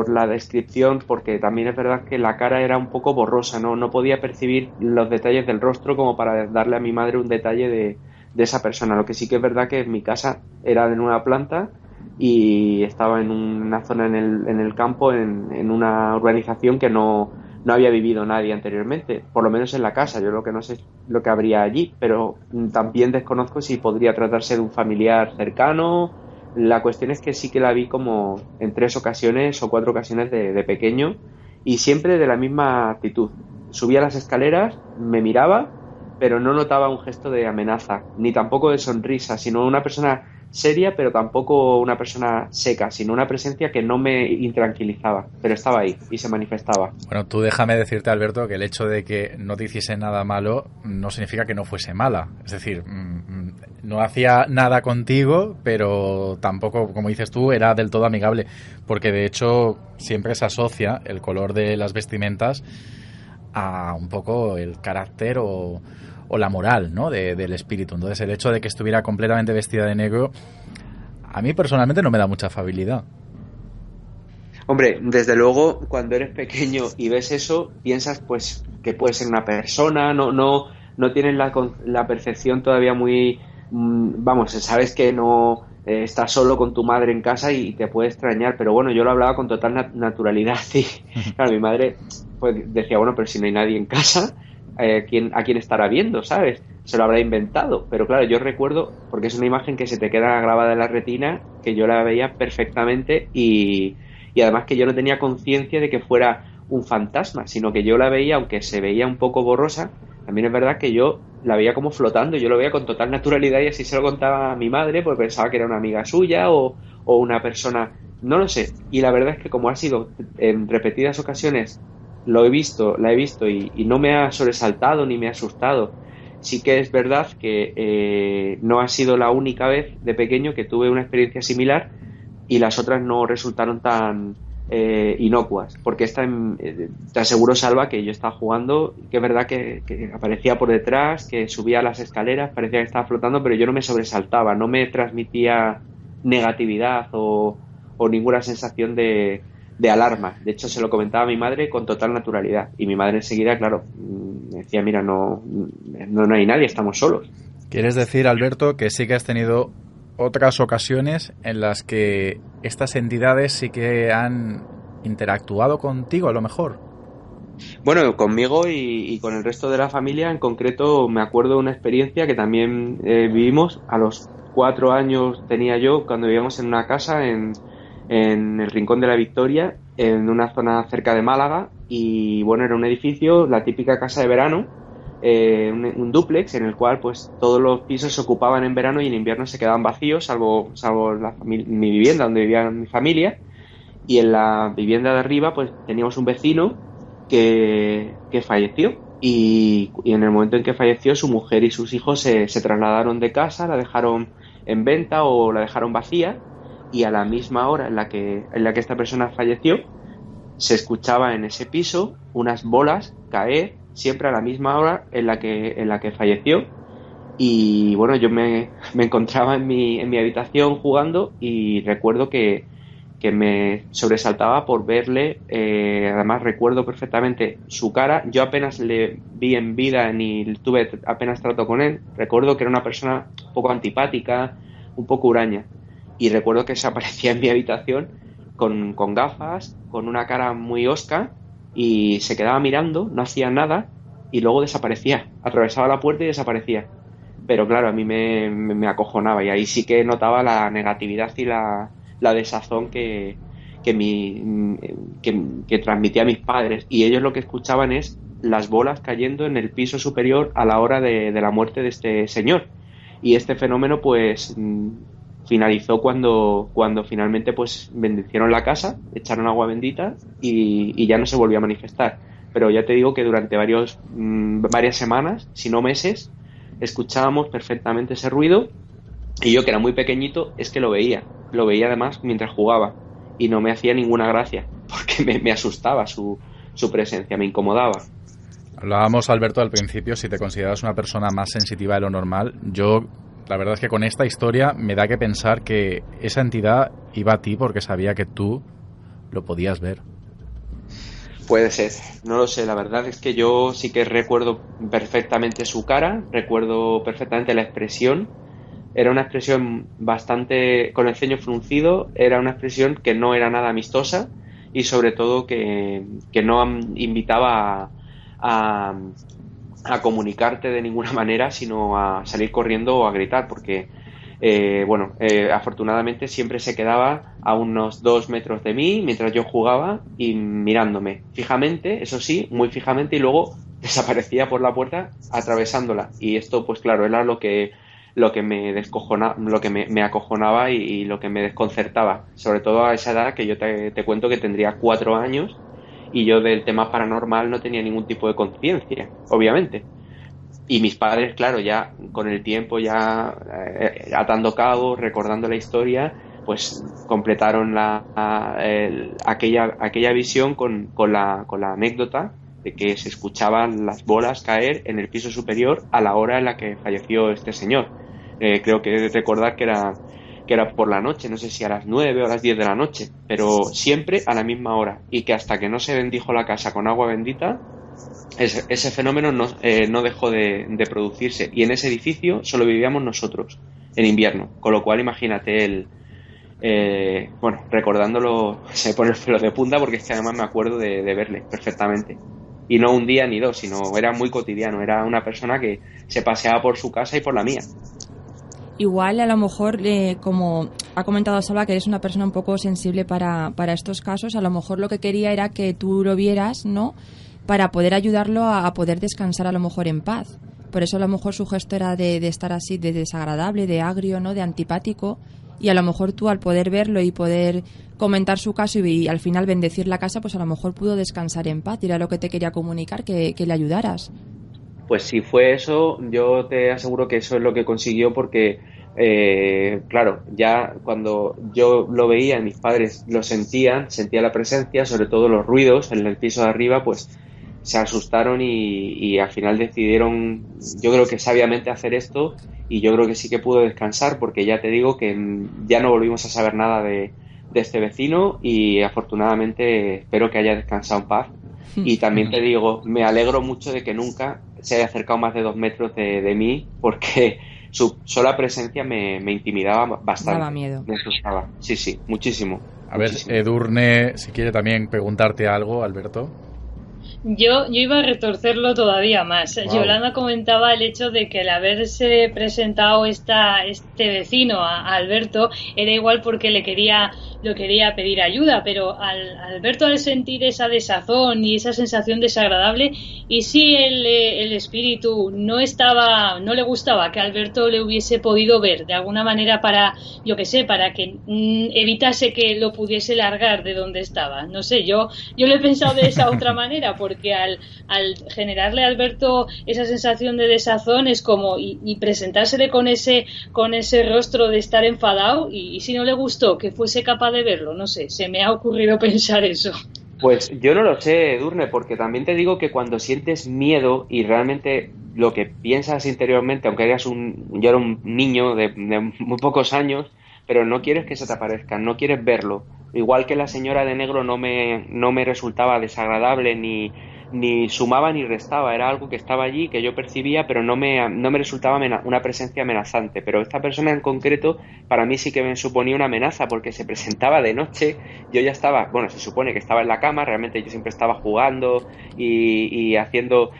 la descripción, porque también es verdad que la cara era un poco borrosa, no podía percibir los detalles del rostro como para darle a mi madre un detalle de esa persona. Lo que sí que es verdad que mi casa era en una planta y estaba en una zona en el campo, en una urbanización que no había vivido nadie anteriormente, por lo menos en la casa. Yo lo que no sé es lo que habría allí, pero también desconozco si podría tratarse de un familiar cercano. La cuestión es que sí que la vi como en 3 ocasiones o 4 ocasiones de pequeño, y siempre de la misma actitud. Subía las escaleras, me miraba, pero no notaba un gesto de amenaza, ni tampoco de sonrisa, sino una persona seria, pero tampoco una persona seca, sino una presencia que no me intranquilizaba, pero estaba ahí y se manifestaba. Bueno, tú déjame decirte, Alberto, que el hecho de que no te hiciese nada malo no significa que no fuese mala. Es decir, no hacía nada contigo, pero tampoco, como dices tú, era del todo amigable, porque de hecho siempre se asocia el color de las vestimentas a un poco el carácter o la moral, ¿no?, del espíritu. Entonces el hecho de que estuviera completamente vestida de negro a mí personalmente no me da mucha afabilidad. Hombre, desde luego, cuando eres pequeño y ves eso, piensas pues que puede ser una persona, no tienes la percepción todavía muy... vamos, sabes que no estás solo con tu madre en casa y te puede extrañar, pero bueno, yo lo hablaba con total naturalidad y claro, mi madre pues decía, bueno, pero si no hay nadie en casa, ¿a quién estará viendo, sabes? Se lo habrá inventado, pero claro, yo recuerdo, porque es una imagen que se te queda grabada en la retina, que yo la veía perfectamente y además que yo no tenía conciencia de que fuera un fantasma, sino que yo la veía, aunque se veía un poco borrosa, también es verdad que yo la veía como flotando, yo lo veía con total naturalidad y así se lo contaba a mi madre, porque pensaba que era una amiga suya o una persona, no lo sé. Y la verdad es que como ha sido en repetidas ocasiones, la he visto y no me ha sobresaltado ni me ha asustado. Sí que es verdad que no ha sido la única vez de pequeño que tuve una experiencia similar y las otras no resultaron tan inocuas, porque esta te aseguro, Salva, que yo estaba jugando, que es verdad que aparecía por detrás, que subía las escaleras, parecía que estaba flotando, pero yo no me sobresaltaba, no me transmitía negatividad o ninguna sensación de alarma. De hecho, se lo comentaba a mi madre con total naturalidad y mi madre enseguida, claro, me decía, mira, no hay nadie, estamos solos. ¿Quieres decir, Alberto, que sí que has tenido otras ocasiones en las que estas entidades sí que han interactuado contigo, a lo mejor? Bueno, conmigo y con el resto de la familia. En concreto, me acuerdo de una experiencia que también vivimos. A los 4 años tenía yo, cuando vivíamos en una casa en el Rincón de la Victoria, en una zona cerca de Málaga, y bueno, era un edificio, la típica casa de verano, un dúplex en el cual pues todos los pisos se ocupaban en verano y en invierno se quedaban vacíos, salvo mi vivienda donde vivía mi familia. Y en la vivienda de arriba pues teníamos un vecino que falleció y en el momento en que falleció su mujer y sus hijos se trasladaron de casa, la dejaron en venta o la dejaron vacía, y a la misma hora en la que esta persona falleció se escuchaba en ese piso unas bolas caer siempre a la misma hora en la que falleció. Y bueno, yo me encontraba en mi habitación jugando y recuerdo que me sobresaltaba por verle, además recuerdo perfectamente su cara. Yo apenas le vi en vida ni tuve apenas trato con él. Recuerdo que era una persona un poco antipática, un poco huraña, y recuerdo que se aparecía en mi habitación con gafas, con una cara muy hosca, y se quedaba mirando, no hacía nada y luego desaparecía, atravesaba la puerta y desaparecía. Pero claro, a mí me acojonaba y ahí sí que notaba la negatividad y la desazón que transmitía a mis padres, y ellos lo que escuchaban es las bolas cayendo en el piso superior a la hora de la muerte de este señor. Y este fenómeno pues finalizó cuando finalmente pues bendicieron la casa, echaron agua bendita y ya no se volvió a manifestar. Pero ya te digo que durante varias semanas, si no meses, escuchábamos perfectamente ese ruido, y yo, que era muy pequeñito, es que lo veía además mientras jugaba y no me hacía ninguna gracia porque me asustaba su presencia, me incomodaba. Hablábamos, Alberto, al principio, si te consideras una persona más sensitiva de lo normal. Yo la verdad es que con esta historia me da que pensar que esa entidad iba a ti porque sabía que tú lo podías ver. Puede ser, no lo sé, la verdad es que yo sí que recuerdo perfectamente su cara, recuerdo perfectamente la expresión. Era una expresión bastante con el ceño fruncido, era una expresión que no era nada amistosa y sobre todo que no invitaba a comunicarte de ninguna manera, sino a salir corriendo o a gritar, porque afortunadamente siempre se quedaba a unos 2 metros de mí mientras yo jugaba y mirándome fijamente, eso sí, muy fijamente, y luego desaparecía por la puerta atravesándola. Y esto, pues claro, era lo que me descojona, lo que me acojonaba y lo que me desconcertaba, sobre todo a esa edad que yo te cuento que tendría 4 años y yo del tema paranormal no tenía ningún tipo de conciencia, obviamente. Y mis padres, claro, ya con el tiempo, ya atando cabos, recordando la historia, pues completaron aquella visión con la anécdota de que se escuchaban las bolas caer en el piso superior a la hora en la que falleció este señor. Creo que recordar que era por la noche, no sé si a las 9 o a las 10 de la noche, pero siempre a la misma hora, y que hasta que no se bendijo la casa con agua bendita, ese fenómeno no dejó de producirse, y en ese edificio solo vivíamos nosotros en invierno, con lo cual imagínate recordándolo se pone el pelo de punta, porque es que además me acuerdo de verle perfectamente, y no un día ni dos, sino era muy cotidiano, era una persona que se paseaba por su casa y por la mía. Igual, a lo mejor, como ha comentado Salva, que eres una persona un poco sensible para estos casos, a lo mejor lo que quería era que tú lo vieras, ¿no?, para poder ayudarlo a poder descansar a lo mejor en paz. Por eso a lo mejor su gesto era de estar así, de desagradable, de agrio, ¿no?, de antipático, y a lo mejor tú, al poder verlo y poder comentar su caso y al final bendecir la casa, pues a lo mejor pudo descansar en paz, y era lo que te quería comunicar, que le ayudaras. Pues si fue eso, yo te aseguro que eso es lo que consiguió, porque claro, ya cuando yo lo veía, mis padres lo sentía la presencia, sobre todo los ruidos en el piso de arriba, pues se asustaron y al final decidieron, yo creo que sabiamente, hacer esto, y yo creo que sí que pudo descansar, porque ya te digo que ya no volvimos a saber nada de este vecino, y afortunadamente espero que haya descansado en paz. Y también te digo, me alegro mucho de que nunca se haya acercado más de 2 metros de mí, porque su sola presencia me intimidaba bastante. Daba miedo. Me asustaba. Sí, muchísimo. A ver, Edurne, si quiere también preguntarte algo, Alberto. Yo iba a retorcerlo todavía más. Wow. Yolanda comentaba el hecho de que al haberse presentado este vecino a Alberto era igual porque lo quería pedir ayuda, pero Alberto, al sentir esa desazón y esa sensación desagradable, y si el espíritu no le gustaba que Alberto le hubiese podido ver de alguna manera para que evitase que lo pudiese largar de donde estaba. No sé, yo lo he pensado de esa otra manera, porque al generarle a Alberto esa sensación de desazón es como y presentársele con ese rostro de estar enfadado, y si no le gustó que fuese capaz de verlo, no sé, se me ha ocurrido pensar eso. Pues yo no lo sé, Edurne, porque también te digo que cuando sientes miedo y realmente lo que piensas interiormente, aunque yo era un niño de muy pocos años, pero no quieres que se te aparezca, no quieres verlo. Igual que la señora de negro no me resultaba desagradable, ni sumaba ni restaba, era algo que estaba allí, que yo percibía, pero no me resultaba una presencia amenazante. Pero esta persona en concreto para mí sí que me suponía una amenaza, porque se presentaba de noche, yo ya estaba, se supone que estaba en la cama, realmente yo siempre estaba jugando y haciendo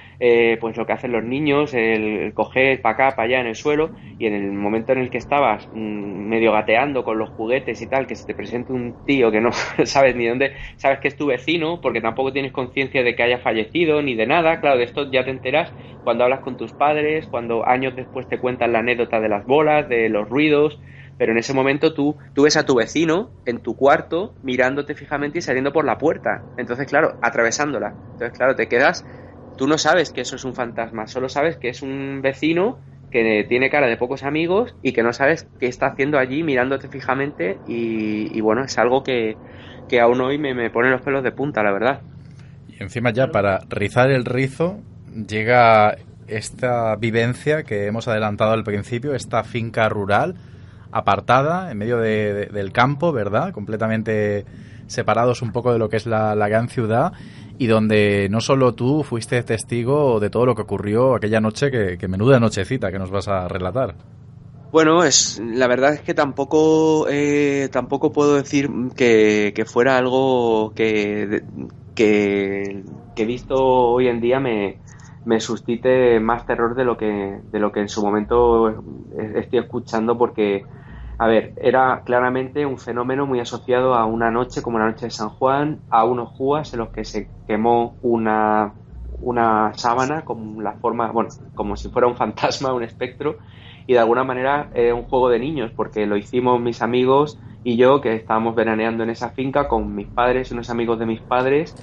pues lo que hacen los niños, el coger para acá, para allá en el suelo, y en el momento en el que estabas medio gateando con los juguetes y tal, que se te presenta un tío que no sabes ni dónde, sabes que es tu vecino, porque tampoco tienes conciencia de que haya fallecido ni de nada. Claro, de esto ya te enteras cuando hablas con tus padres, cuando años después te cuentan la anécdota de las bolas, de los ruidos, pero en ese momento tú ves a tu vecino en tu cuarto mirándote fijamente y saliendo por la puerta, entonces claro, atravesándola, entonces claro, te quedas, tú no sabes que eso es un fantasma, solo sabes que es un vecino que tiene cara de pocos amigos y que no sabes qué está haciendo allí mirándote fijamente, y bueno, es algo que aún hoy me pone los pelos de punta, la verdad. Y encima, ya para rizar el rizo, llega esta vivencia que hemos adelantado al principio, esta finca rural apartada en medio del campo, ¿verdad? Completamente separados un poco de lo que es la gran ciudad, y donde no solo tú fuiste testigo de todo lo que ocurrió aquella noche, que menuda nochecita que nos vas a relatar. Bueno, la verdad es que tampoco puedo decir que fuera algo que visto hoy en día me suscite más terror de lo que en su momento estoy escuchando, porque, a ver, era claramente un fenómeno muy asociado a una noche como la noche de San Juan, a unos júas en los que se quemó una sábana con la forma, bueno, como si fuera un fantasma, un espectro, y de alguna manera un juego de niños, porque lo hicimos mis amigos y yo, que estábamos veraneando en esa finca con mis padres y unos amigos de mis padres,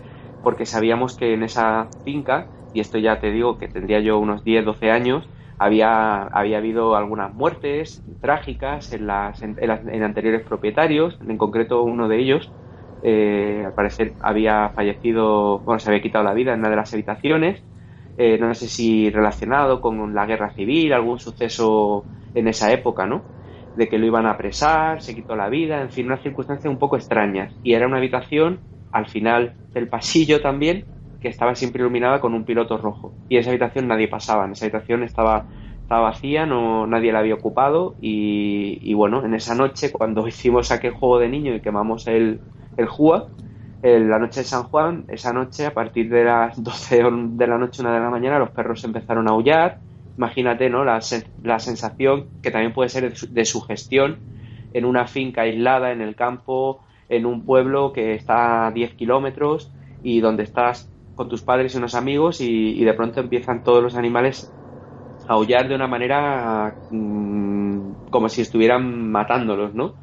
porque sabíamos que en esa finca, y esto ya te digo que tendría yo unos 10, 12 años, había habido algunas muertes trágicas en anteriores propietarios, en concreto uno de ellos, al parecer había fallecido, bueno, se había quitado la vida en una de las habitaciones, no sé si relacionado con la guerra civil, algún suceso en esa época, ¿no? De que lo iban a apresar, se quitó la vida, en fin, unas circunstancias un poco extrañas. Y era una habitación al final del pasillo también, que estaba siempre iluminada con un piloto rojo. Y esa habitación nadie pasaba, en esa habitación estaba vacía, nadie la había ocupado. Y bueno, en esa noche, cuando hicimos aquel juego de niño y quemamos el JUA, la noche de San Juan, esa noche, a partir de las 12 de la noche, 1 de la mañana, los perros empezaron a aullar. Imagínate, ¿no? La sensación, que también puede ser de sugestión, en una finca aislada, en el campo, en un pueblo que está a 10 kilómetros y donde estás con tus padres y unos amigos, y de pronto empiezan todos los animales a aullar de una manera como si estuvieran matándolos, ¿no?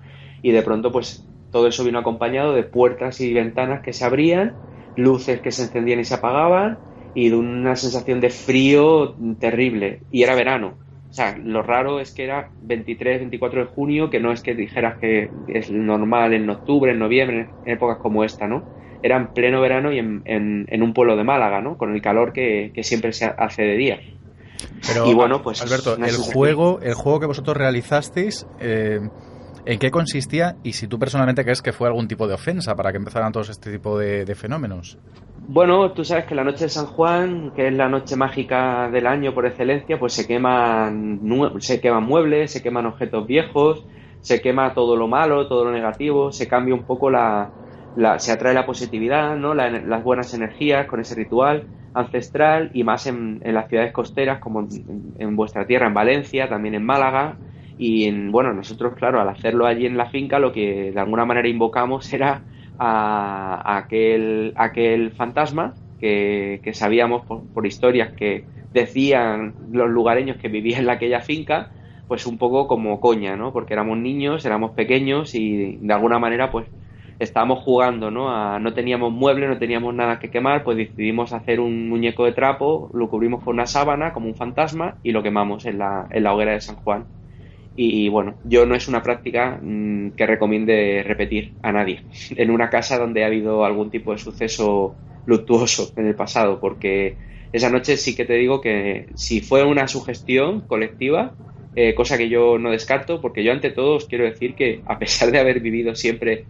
Y de pronto, pues, todo eso vino acompañado de puertas y ventanas que se abrían, luces que se encendían y se apagaban, y de una sensación de frío terrible. Y era verano. O sea, lo raro es que era 23, 24 de junio, que no es que dijeras que es normal en octubre, en noviembre, en épocas como esta, ¿no? Era en pleno verano y en un pueblo de Málaga, ¿no? Con el calor que siempre se hace de día. Pero, y bueno, pues, Alberto, el juego que vosotros realizasteis, ¿en qué consistía? Y si tú personalmente crees que fue algún tipo de ofensa para que empezaran todos este tipo de fenómenos. Bueno, tú sabes que la noche de San Juan, que es la noche mágica del año por excelencia, pues se queman muebles, se queman objetos viejos, se quema todo lo malo, todo lo negativo, se cambia un poco se atrae la positividad, ¿no? Las buenas energías con ese ritual ancestral, y más en las ciudades costeras como en vuestra tierra, en Valencia, también en Málaga. Y bueno, nosotros, claro, al hacerlo allí en la finca, lo que de alguna manera invocamos era a aquel fantasma que sabíamos por historias que decían los lugareños que vivían en aquella finca, pues un poco como coña, ¿no? Porque éramos niños, éramos pequeños y de alguna manera pues estábamos jugando, ¿no? No teníamos muebles, no teníamos nada que quemar, pues decidimos hacer un muñeco de trapo, lo cubrimos con una sábana como un fantasma y lo quemamos en la hoguera de San Juan. Y bueno, yo no es una práctica que recomiende repetir a nadie en una casa donde ha habido algún tipo de suceso luctuoso en el pasado, porque esa noche sí que te digo que si fue una sugestión colectiva, cosa que yo no descarto, porque yo ante todo os quiero decir que a pesar de haber vivido siempre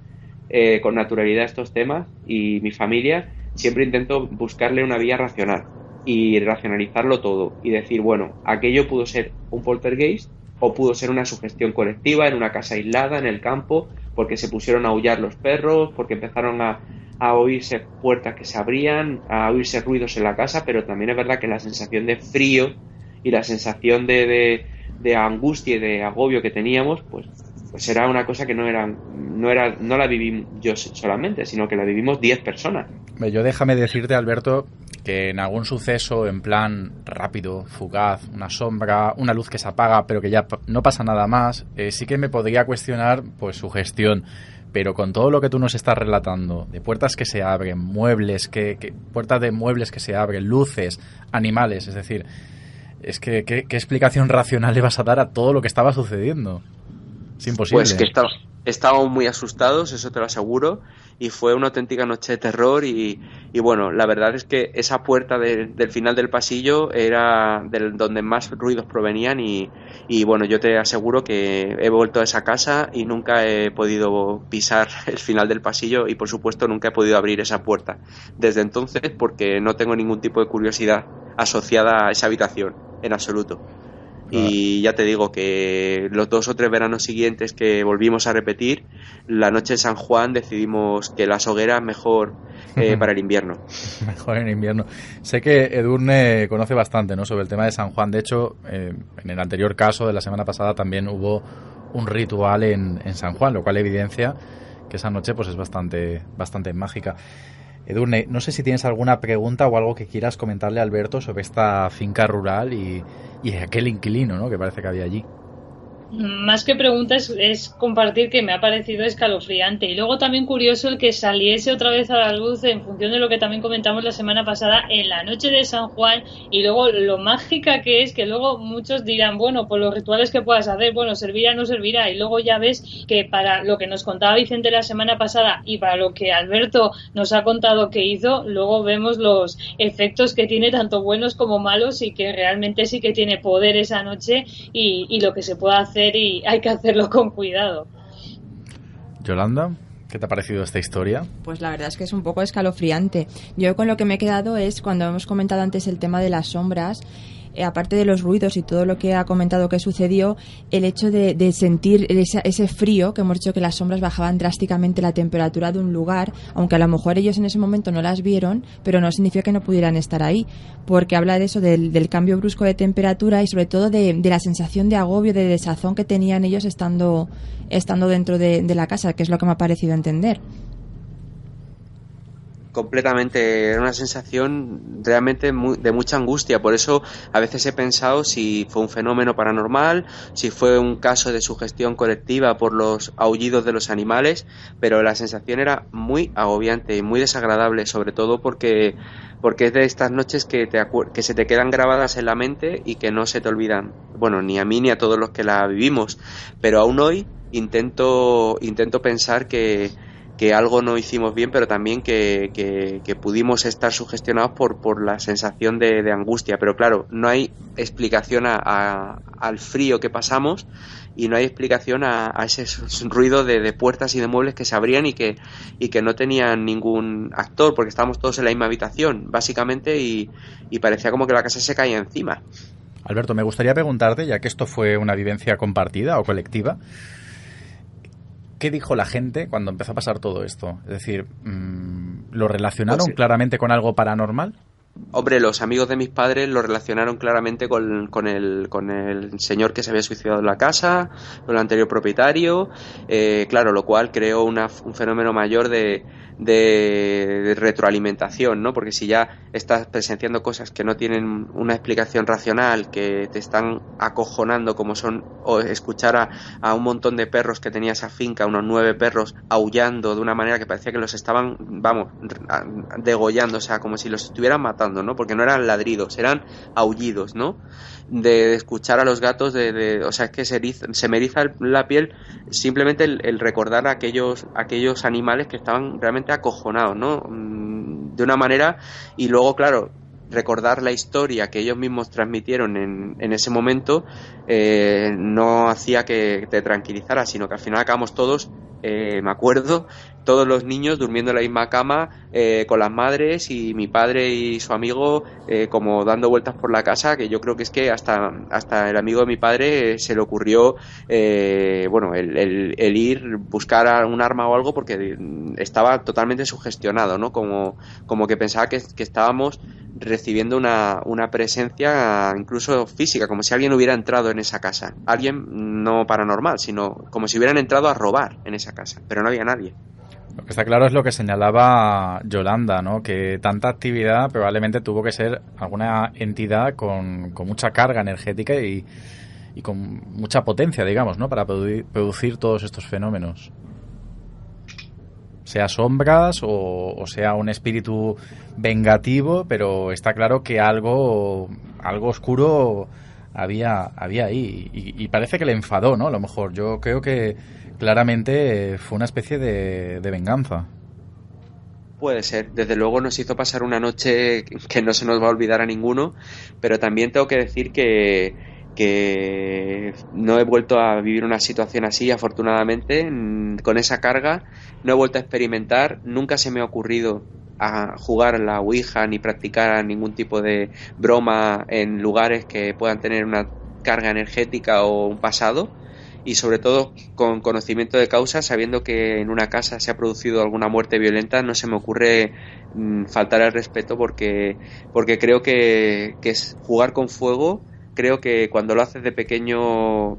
con naturalidad estos temas, y mi familia, siempre intento buscarle una vía racional y racionalizarlo todo y decir, bueno, aquello pudo ser un poltergeist o pudo ser una sugestión colectiva en una casa aislada, en el campo, porque se pusieron a aullar los perros, porque empezaron a oírse puertas que se abrían, a oírse ruidos en la casa, pero también es verdad que la sensación de frío y la sensación de angustia y de agobio que teníamos, pues era una cosa que no la viví yo solamente, sino que la vivimos 10 personas. Yo déjame decirte, Alberto, que en algún suceso en plan rápido, fugaz, una sombra, una luz que se apaga pero que ya no pasa nada más, sí que me podría cuestionar pues su gestión, pero con todo lo que tú nos estás relatando, de puertas que se abren, muebles, puertas de muebles que se abren, luces, animales, es decir, es que ¿qué explicación racional le vas a dar a todo lo que estaba sucediendo? Es imposible. Pues que estábamos muy asustados, eso te lo aseguro. y fue una auténtica noche de terror y bueno, la verdad es que esa puerta del final del pasillo era donde más ruidos provenían y bueno, yo te aseguro que he vuelto a esa casa y nunca he podido pisar el final del pasillo y por supuesto nunca he podido abrir esa puerta desde entonces, porque no tengo ningún tipo de curiosidad asociada a esa habitación en absoluto. Y ya te digo que los 2 o 3 veranos siguientes que volvimos a repetir, la noche de San Juan decidimos que las hogueras mejor para el invierno. Mejor en invierno. Sé que Edurne conoce bastante, ¿no?, sobre el tema de San Juan. De hecho, en el anterior caso de la semana pasada también hubo un ritual en San Juan, lo cual evidencia que esa noche pues es bastante mágica. Edurne, no sé si tienes alguna pregunta o algo que quieras comentarle a Alberto sobre esta finca rural y aquel inquilino, ¿no?, que parece que había allí. Más que preguntas es compartir que me ha parecido escalofriante y luego también curioso el que saliese otra vez a la luz en función de lo que también comentamos la semana pasada en la noche de San Juan y luego lo mágica que es que luego muchos dirán, bueno, por los rituales que puedas hacer, bueno, servirá o no servirá y luego ya ves que para lo que nos contaba Vicente la semana pasada y para lo que Alberto nos ha contado que hizo, luego vemos los efectos que tiene tanto buenos como malos y que realmente sí que tiene poder esa noche y lo que se puede hacer y hay que hacerlo con cuidado. Yolanda, ¿qué te ha parecido esta historia? Pues la verdad es que es un poco escalofriante. Yo con lo que me he quedado es cuando hemos comentado antes el tema de las sombras, aparte de los ruidos y todo lo que ha comentado que sucedió, el hecho de sentir ese frío, que hemos dicho que las sombras bajaban drásticamente la temperatura de un lugar, aunque a lo mejor ellos en ese momento no las vieron, pero no significa que no pudieran estar ahí, porque habla de eso, del cambio brusco de temperatura y sobre todo de la sensación de agobio, de desazón que tenían ellos estando dentro de la casa, que es lo que me ha parecido entender. Completamente, era una sensación realmente de mucha angustia, por eso a veces he pensado si fue un fenómeno paranormal, si fue un caso de sugestión colectiva por los aullidos de los animales, pero la sensación era muy agobiante y muy desagradable, sobre todo porque es de estas noches que se te quedan grabadas en la mente y que no se te olvidan, bueno, ni a mí ni a todos los que la vivimos, pero aún hoy intento pensar que algo no hicimos bien, pero también que pudimos estar sugestionados por la sensación de angustia. Pero claro, no hay explicación al frío que pasamos y no hay explicación a ese ruido de puertas y de muebles que se abrían y que no tenían ningún actor, porque estábamos todos en la misma habitación, básicamente, y parecía como que la casa se caía encima. Alberto, me gustaría preguntarte, ya que esto fue una vivencia compartida o colectiva, ¿qué dijo la gente cuando empezó a pasar todo esto? Es decir, ¿lo relacionaron Pues sí, claramente con algo paranormal? Hombre, los amigos de mis padres lo relacionaron claramente con el señor que se había suicidado en la casa, con el anterior propietario, claro, lo cual creó un fenómeno mayor de retroalimentación, ¿no? Porque si ya estás presenciando cosas que no tienen una explicación racional, que te están acojonando, como son o escuchar a un montón de perros que tenía esa finca, unos 9 perros aullando de una manera que parecía que los estaban, vamos, degollando, o sea, como si los estuvieran matando, ¿no? Porque no eran ladridos, eran aullidos, ¿no? De escuchar a los gatos, o sea, es que se me eriza la piel simplemente el recordar a aquellos animales que estaban realmente acojonados, ¿no? De una manera, y luego, claro, recordar la historia que ellos mismos transmitieron en ese momento no hacía que te tranquilizara, sino que al final acabamos todos, me acuerdo, todos los niños durmiendo en la misma cama con las madres y mi padre y su amigo como dando vueltas por la casa, que yo creo que es que hasta el amigo de mi padre se le ocurrió bueno, el ir buscar un arma o algo porque estaba totalmente sugestionado, ¿no? Como que pensaba que estábamos recibiendo una presencia incluso física, como si alguien hubiera entrado en esa casa, alguien no paranormal, sino como si hubieran entrado a robar en esa casa, pero no había nadie. Lo que está claro es lo que señalaba Yolanda, ¿no? Que tanta actividad probablemente tuvo que ser alguna entidad con mucha carga energética y con mucha potencia, digamos, ¿no? Para producir todos estos fenómenos. Sea sombras o sea un espíritu vengativo, pero está claro que algo oscuro había ahí y parece que le enfadó, ¿no? A lo mejor yo creo que claramente fue una especie de venganza. Puede ser, desde luego nos hizo pasar una noche que no se nos va a olvidar a ninguno, pero también tengo que decir que no he vuelto a vivir una situación así, afortunadamente, con esa carga. No he vuelto a experimentar, nunca se me ha ocurrido a jugar a la Ouija ni practicar ningún tipo de broma en lugares que puedan tener una carga energética o un pasado, y sobre todo con conocimiento de causa, sabiendo que en una casa se ha producido alguna muerte violenta, no se me ocurre faltar al respeto porque creo que es jugar con fuego. Creo que cuando lo haces de pequeño,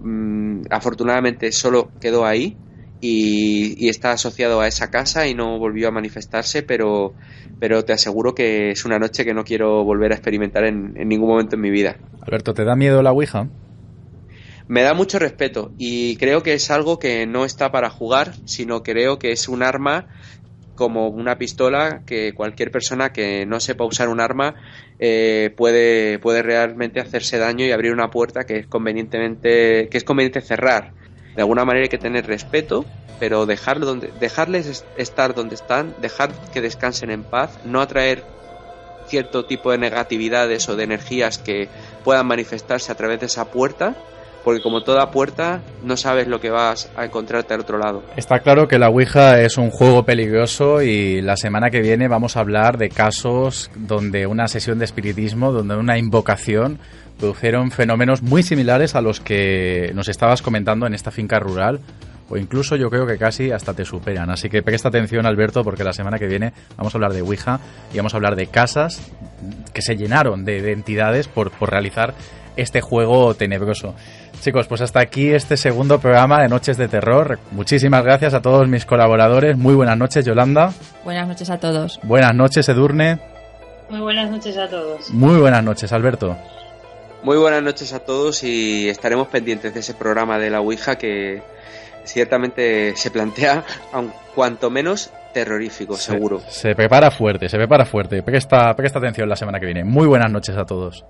afortunadamente solo quedó ahí y está asociado a esa casa y no volvió a manifestarse, pero te aseguro que es una noche que no quiero volver a experimentar en ningún momento en mi vida. Alberto, ¿te da miedo la Ouija? Me da mucho respeto y creo que es algo que no está para jugar, sino creo que es un arma como una pistola que cualquier persona que no sepa usar un arma puede realmente hacerse daño y abrir una puerta que es conveniente cerrar. De alguna manera hay que tener respeto, pero dejarles estar donde están, dejar que descansen en paz, no atraer cierto tipo de negatividades o de energías que puedan manifestarse a través de esa puerta, porque como toda puerta no sabes lo que vas a encontrarte al otro lado. Está claro que la Ouija es un juego peligroso y la semana que viene vamos a hablar de casos donde una sesión de espiritismo, donde una invocación produjeron fenómenos muy similares a los que nos estabas comentando en esta finca rural, o incluso yo creo que casi hasta te superan. Así que presta atención, Alberto, porque la semana que viene vamos a hablar de Ouija y vamos a hablar de casas que se llenaron de entidades por realizar este juego tenebroso. Chicos, pues hasta aquí este segundo programa de Noches de Terror. Muchísimas gracias a todos mis colaboradores. Muy buenas noches, Yolanda. Buenas noches a todos. Buenas noches, Edurne. Muy buenas noches a todos. Muy buenas noches, Alberto. Muy buenas noches a todos y estaremos pendientes de ese programa de la Ouija que ciertamente se plantea, aun cuanto menos terrorífico, seguro. Se prepara fuerte. Presta atención la semana que viene. Muy buenas noches a todos.